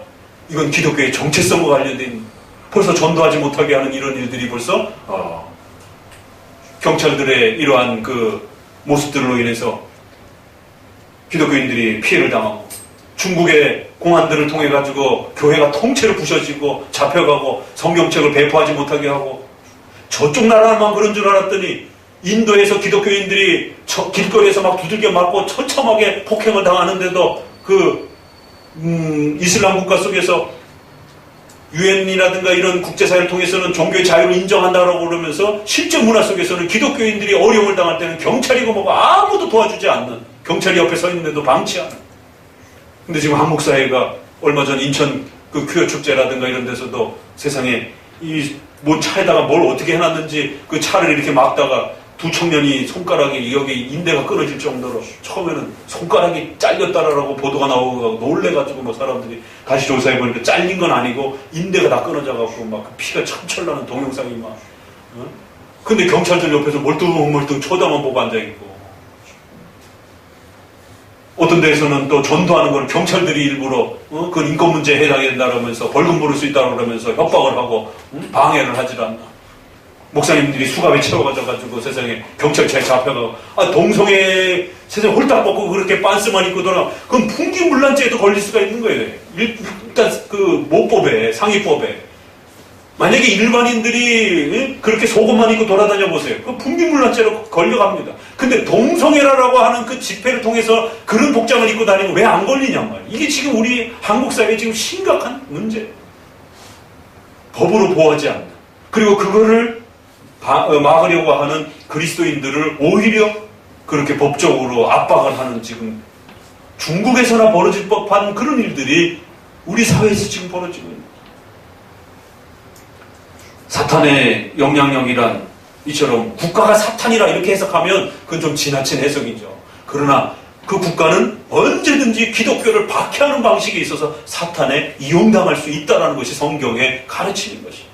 이건 기독교의 정체성과 관련된 벌써 전도하지 못하게 하는 이런 일들이 벌써 경찰들의 이러한 그 모습들로 인해서 기독교인들이 피해를 당하고 중국의 공안들을 통해 가지고 교회가 통째로 부셔지고 잡혀가고 성경책을 배포하지 못하게 하고 저쪽 나라만 그런 줄 알았더니 인도에서 기독교인들이 길거리에서 막 두들겨 맞고 처참하게 폭행을 당하는데도 이슬람 국가 속에서 유엔이라든가 이런 국제사회를 통해서는 종교의 자유를 인정한다라고 그러면서 실제 문화 속에서는 기독교인들이 어려움을 당할 때는 경찰이고 뭐고 아무도 도와주지 않는, 경찰이 옆에 서 있는데도 방치하는. 근데 지금 한국사회가 얼마 전 인천 그 퀴어 축제라든가 이런 데서도 세상에 뭐 차에다가 뭘 어떻게 해놨는지 그 차를 이렇게 막다가 두 청년이 손가락이 여기 인대가 끊어질 정도로 처음에는 손가락이 잘렸다라고 보도가 나오고 놀래가지고 뭐 사람들이 다시 조사해보니까 잘린 건 아니고 인대가 다 끊어져가지고 막 피가 철철 나는 동영상이 막. 근데 경찰들 옆에서 멀뚱멀뚱 쳐다만 보고 앉아있고. 어떤 데에서는 또 전도하는 걸 경찰들이 일부러 그건 인권 문제에 해당이 된다라면서 벌금 물을 수 있다고 그러면서 협박을 하고 방해를 하질 않나. 목사님들이 수갑에 채워가지고 세상에 경찰차에 잡혀가고 동성애 세상에 홀딱 벗고 그렇게 빤스만 입고 돌아 그럼 풍기물란죄에도 걸릴 수가 있는 거예요. 일단 그 모법에 상위법에 만약에 일반인들이 그렇게 속옷만 입고 돌아다녀 보세요. 그 풍기물란죄로 걸려갑니다. 근데 동성애라고 하는 그 집회를 통해서 그런 복장을 입고 다니면 왜 안 걸리냔 말이에요. 이게 지금 우리 한국 사회에 지금 심각한 문제. 법으로 보호하지 않는. 그리고 그거를 막으려고 하는 그리스도인들을 오히려 그렇게 법적으로 압박을 하는 지금 중국에서나 벌어질 법한 그런 일들이 우리 사회에서 지금 벌어지고 있습니다. 사탄의 영향력이란 이처럼 국가가 사탄이라 이렇게 해석하면 그건 좀 지나친 해석이죠. 그러나 그 국가는 언제든지 기독교를 박해하는 방식에 있어서 사탄에 이용당할 수 있다는 것이 성경의 가르치는 것입니다.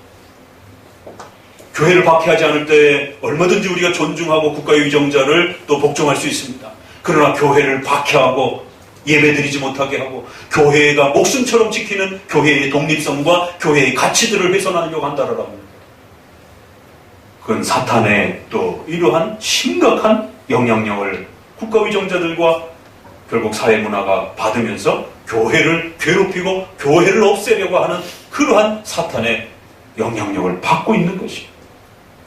교회를 박해하지 않을 때 얼마든지 우리가 존중하고 국가의 위정자를 또 복종할 수 있습니다. 그러나 교회를 박해하고 예배드리지 못하게 하고 교회가 목숨처럼 지키는 교회의 독립성과 교회의 가치들을 훼손하려고 한다라고 합니다. 그건 사탄의 또 이러한 심각한 영향력을 국가 위정자들과 결국 사회문화가 받으면서 교회를 괴롭히고 교회를 없애려고 하는 그러한 사탄의 영향력을 받고 있는 것이에요.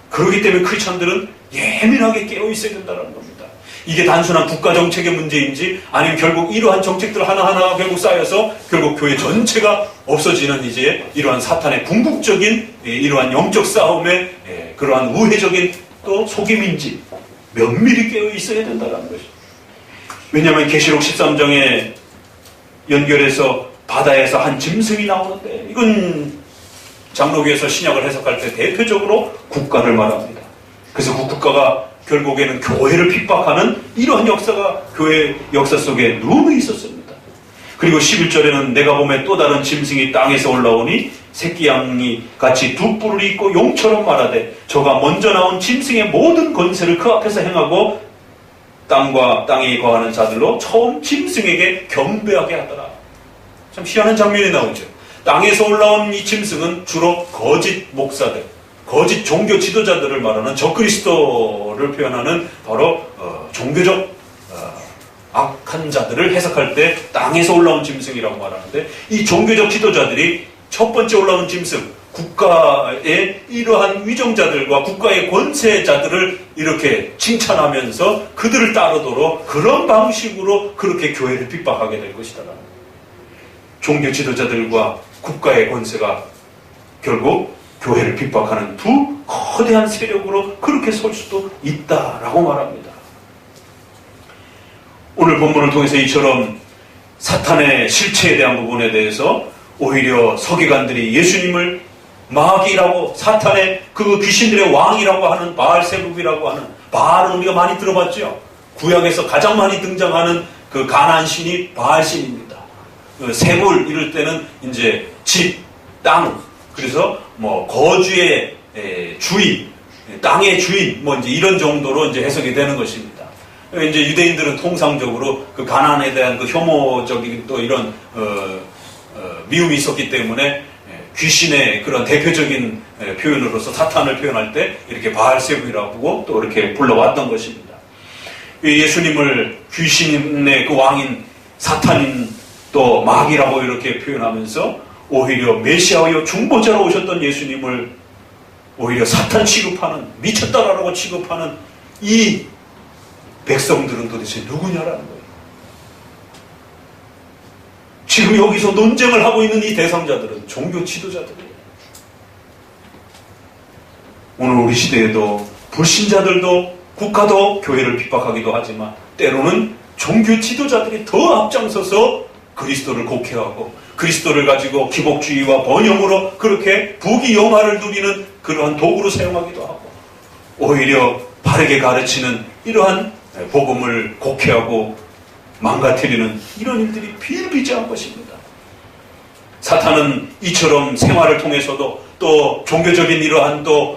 그렇기 때문에 크리스찬들은 예민하게 깨어 있어야 된다는 겁니다. 이게 단순한 국가 정책의 문제인지 아니면 결국 이러한 정책들 하나하나 결국 쌓여서 결국 교회 전체가 없어지는 이제 이러한 사탄의 궁극적인 이러한 영적 싸움의 그러한 우회적인 또 속임인지 면밀히 깨어 있어야 된다는 것이죠. 왜냐하면 계시록 13장에 연결해서 바다에서 한 짐승이 나오는데 이건 장로교에서 신약을 해석할 때 대표적으로 국가를 말합니다. 그래서 그 국가가 결국에는 교회를 핍박하는 이러한 역사가 교회 역사 속에 누누이 있었습니다. 그리고 11절에는 내가 보매 또 다른 짐승이 땅에서 올라오니 새끼 양이 같이 두 뿔을 입고 용처럼 말하되 저가 먼저 나온 짐승의 모든 권세를 그 앞에서 행하고 땅과 땅에 거하는 자들로 처음 짐승에게 경배하게 하더라. 참 희한한 장면이 나오죠. 땅에서 올라온 이 짐승은 주로 거짓 목사들, 거짓 종교 지도자들을 말하는 적그리스도를 표현하는 바로 종교적 악한 자들을 해석할 때 땅에서 올라온 짐승이라고 말하는데 이 종교적 지도자들이 첫 번째 올라온 짐승, 국가의 이러한 위정자들과 국가의 권세자들을 이렇게 칭찬하면서 그들을 따르도록 그런 방식으로 그렇게 교회를 핍박하게 될 것이다. 종교 지도자들과 국가의 권세가 결국 교회를 핍박하는 두 거대한 세력으로 그렇게 설 수도 있다라고 말합니다. 오늘 본문을 통해서 이처럼 사탄의 실체에 대한 부분에 대해서 오히려 서기관들이 예수님을 마귀라고, 사탄의 그 귀신들의 왕이라고 하는 바알세불이라고 하는, 바알은 우리가 많이 들어봤죠. 구약에서 가장 많이 등장하는 그 가나안 신이 바알신입니다. 그 세불 이럴 때는 이제 집, 땅, 그래서 뭐 거주의 주인, 땅의 주인, 뭐 이제 이런 정도로 이제 해석이 되는 것입니다. 이제 유대인들은 통상적으로 그 가나안에 대한 그 혐오적인 또 이런 미움이 있었기 때문에 귀신의 그런 대표적인 표현으로서 사탄을 표현할 때 이렇게 바알세불이라고 또 이렇게 불러왔던 것입니다. 예수님을 귀신의 그 왕인 사탄인 또 마귀라고 이렇게 표현하면서 오히려 메시아요 중보자로 오셨던 예수님을 오히려 사탄 취급하는, 미쳤다라고 취급하는 이 백성들은 도대체 누구냐라는 거예요. 지금 여기서 논쟁을 하고 있는 이 대상자들은 종교 지도자들이에요. 오늘 우리 시대에도 불신자들도 국가도 교회를 핍박하기도 하지만 때로는 종교 지도자들이 더 앞장서서 그리스도를 곡해하고 그리스도를 가지고 기복주의와 번영으로 그렇게 부귀영화를 누리는 그러한 도구로 사용하기도 하고 오히려 바르게 가르치는 이러한 복음을 곡해하고 망가뜨리는 이런 일들이 비일비재한 것입니다. 사탄은 이처럼 생활을 통해서도 또 종교적인 이러한 또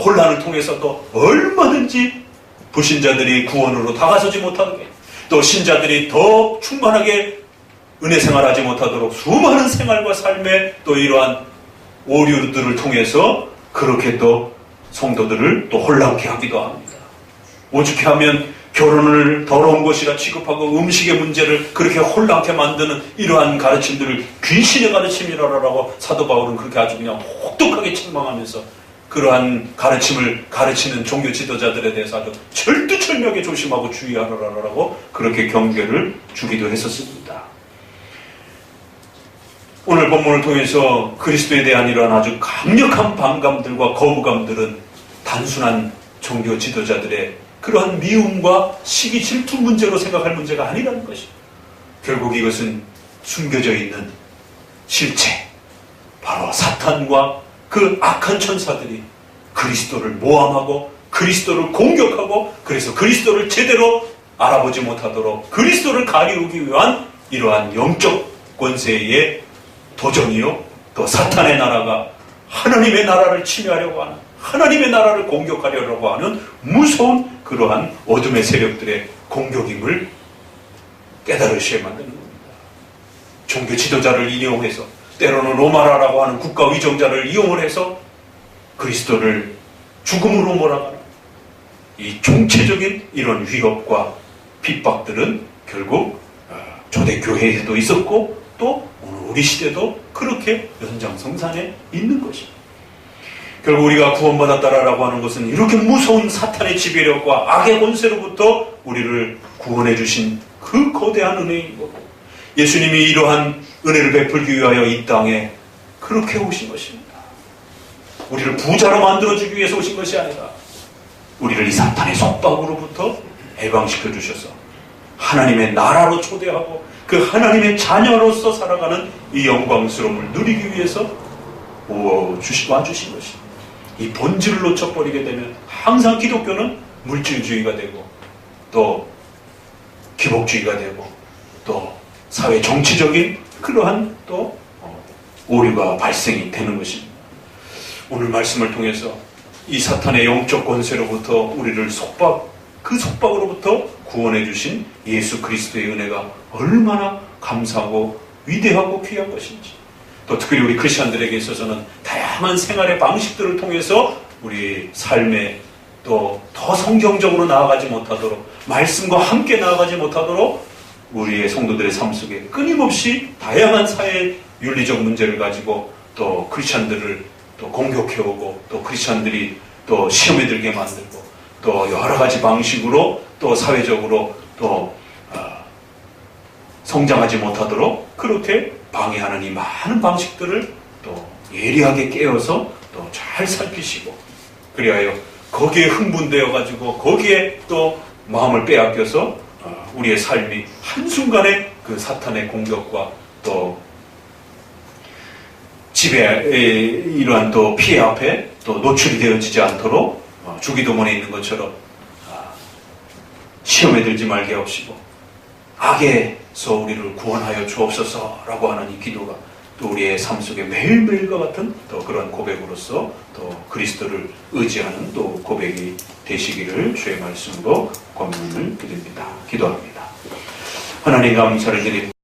혼란을 통해서도 얼마든지 불신자들이 구원으로 다가서지 못하게 또 신자들이 더 충만하게 은혜 생활하지 못하도록 수많은 생활과 삶의 또 이러한 오류들을 통해서 그렇게 또 성도들을 또 혼란케 하기도 합니다. 오죽해 하면 결혼을 더러운 것이라 취급하고 음식의 문제를 그렇게 혼란케 만드는 이러한 가르침들을 귀신의 가르침이라고 사도 바울은 그렇게 아주 그냥 혹독하게 책망하면서 그러한 가르침을 가르치는 종교 지도자들에 대해서 아주 철두철미하게 조심하고 주의하라라고 그렇게 경계를 주기도 했었습니다. 오늘 본문을 통해서 그리스도에 대한 이러한 아주 강력한 반감들과 거부감들은 단순한 종교 지도자들의 그러한 미움과 시기 질투 문제로 생각할 문제가 아니라는 것입니다. 결국 이것은 숨겨져 있는 실체, 바로 사탄과 그 악한 천사들이 그리스도를 모함하고 그리스도를 공격하고 그래서 그리스도를 제대로 알아보지 못하도록 그리스도를 가리우기 위한 이러한 영적 권세의 도전이요, 또 사탄의 나라가 하나님의 나라를 침해하려고 하는, 하나님의 나라를 공격하려고 하는 무서운 그러한 어둠의 세력들의 공격임을 깨달으셔야 만드는 겁니다. 종교 지도자를 이용해서 때로는 로마라라고 하는 국가 위정자를 이용을 해서 그리스도를 죽음으로 몰아가는 이 총체적인 이런 위협과 핍박들은 결국 초대교회에도 있었고 또 오늘 우리 시대도 그렇게 연장성산에 있는 것입니다. 결국 우리가 구원받았다라고 하는 것은 이렇게 무서운 사탄의 지배력과 악의 권세로부터 우리를 구원해 주신 그 거대한 은혜인 거고 예수님이 이러한 은혜를 베풀기 위하여 이 땅에 그렇게 오신 것입니다. 우리를 부자로 만들어주기 위해서 오신 것이 아니라 우리를 이 사탄의 속박으로부터 해방시켜 주셔서 하나님의 나라로 초대하고 그 하나님의 자녀로서 살아가는 이 영광스러움을 누리기 위해서 와주신 것입니다. 이 본질을 놓쳐버리게 되면 항상 기독교는 물질주의가 되고 또 기복주의가 되고 또 사회 정치적인 그러한 또 오류가 발생이 되는 것입니다. 오늘 말씀을 통해서 이 사탄의 영적 권세로부터 우리를 그 속박으로부터 구원해 주신 예수 그리스도의 은혜가 얼마나 감사하고 위대하고 귀한 것인지 또 특별히 우리 크리스천들에게 있어서는 다양한 생활의 방식들을 통해서 우리 삶에 또 더 성경적으로 나아가지 못하도록 말씀과 함께 나아가지 못하도록 우리의 성도들의 삶 속에 끊임없이 다양한 사회 윤리적 문제를 가지고 또 크리스천들을 또 공격해오고 또 크리스천들이 또 시험에 들게 만들고 또 여러 가지 방식으로 또 사회적으로 또 성장하지 못하도록 그렇게 방해하는 이 많은 방식들을 또 예리하게 깨어서 또 잘 살피시고 그리하여 거기에 흥분되어 가지고 거기에 또 마음을 빼앗겨서 우리의 삶이 한순간에 그 사탄의 공격과 또 이러한 또 피해 앞에 또 노출이 되어지지 않도록 주기도문에 있는 것처럼 시험에 들지 말게 하옵시고 악에서 우리를 구원하여 주옵소서라고 하는 이 기도가 또 우리의 삶 속에 매일매일과 같은 또 그런 고백으로서 또 그리스도를 의지하는 또 고백이 되시기를 주의 말씀으로 권면을 드립니다. 기도합니다. 하나님 감사를 드립니다.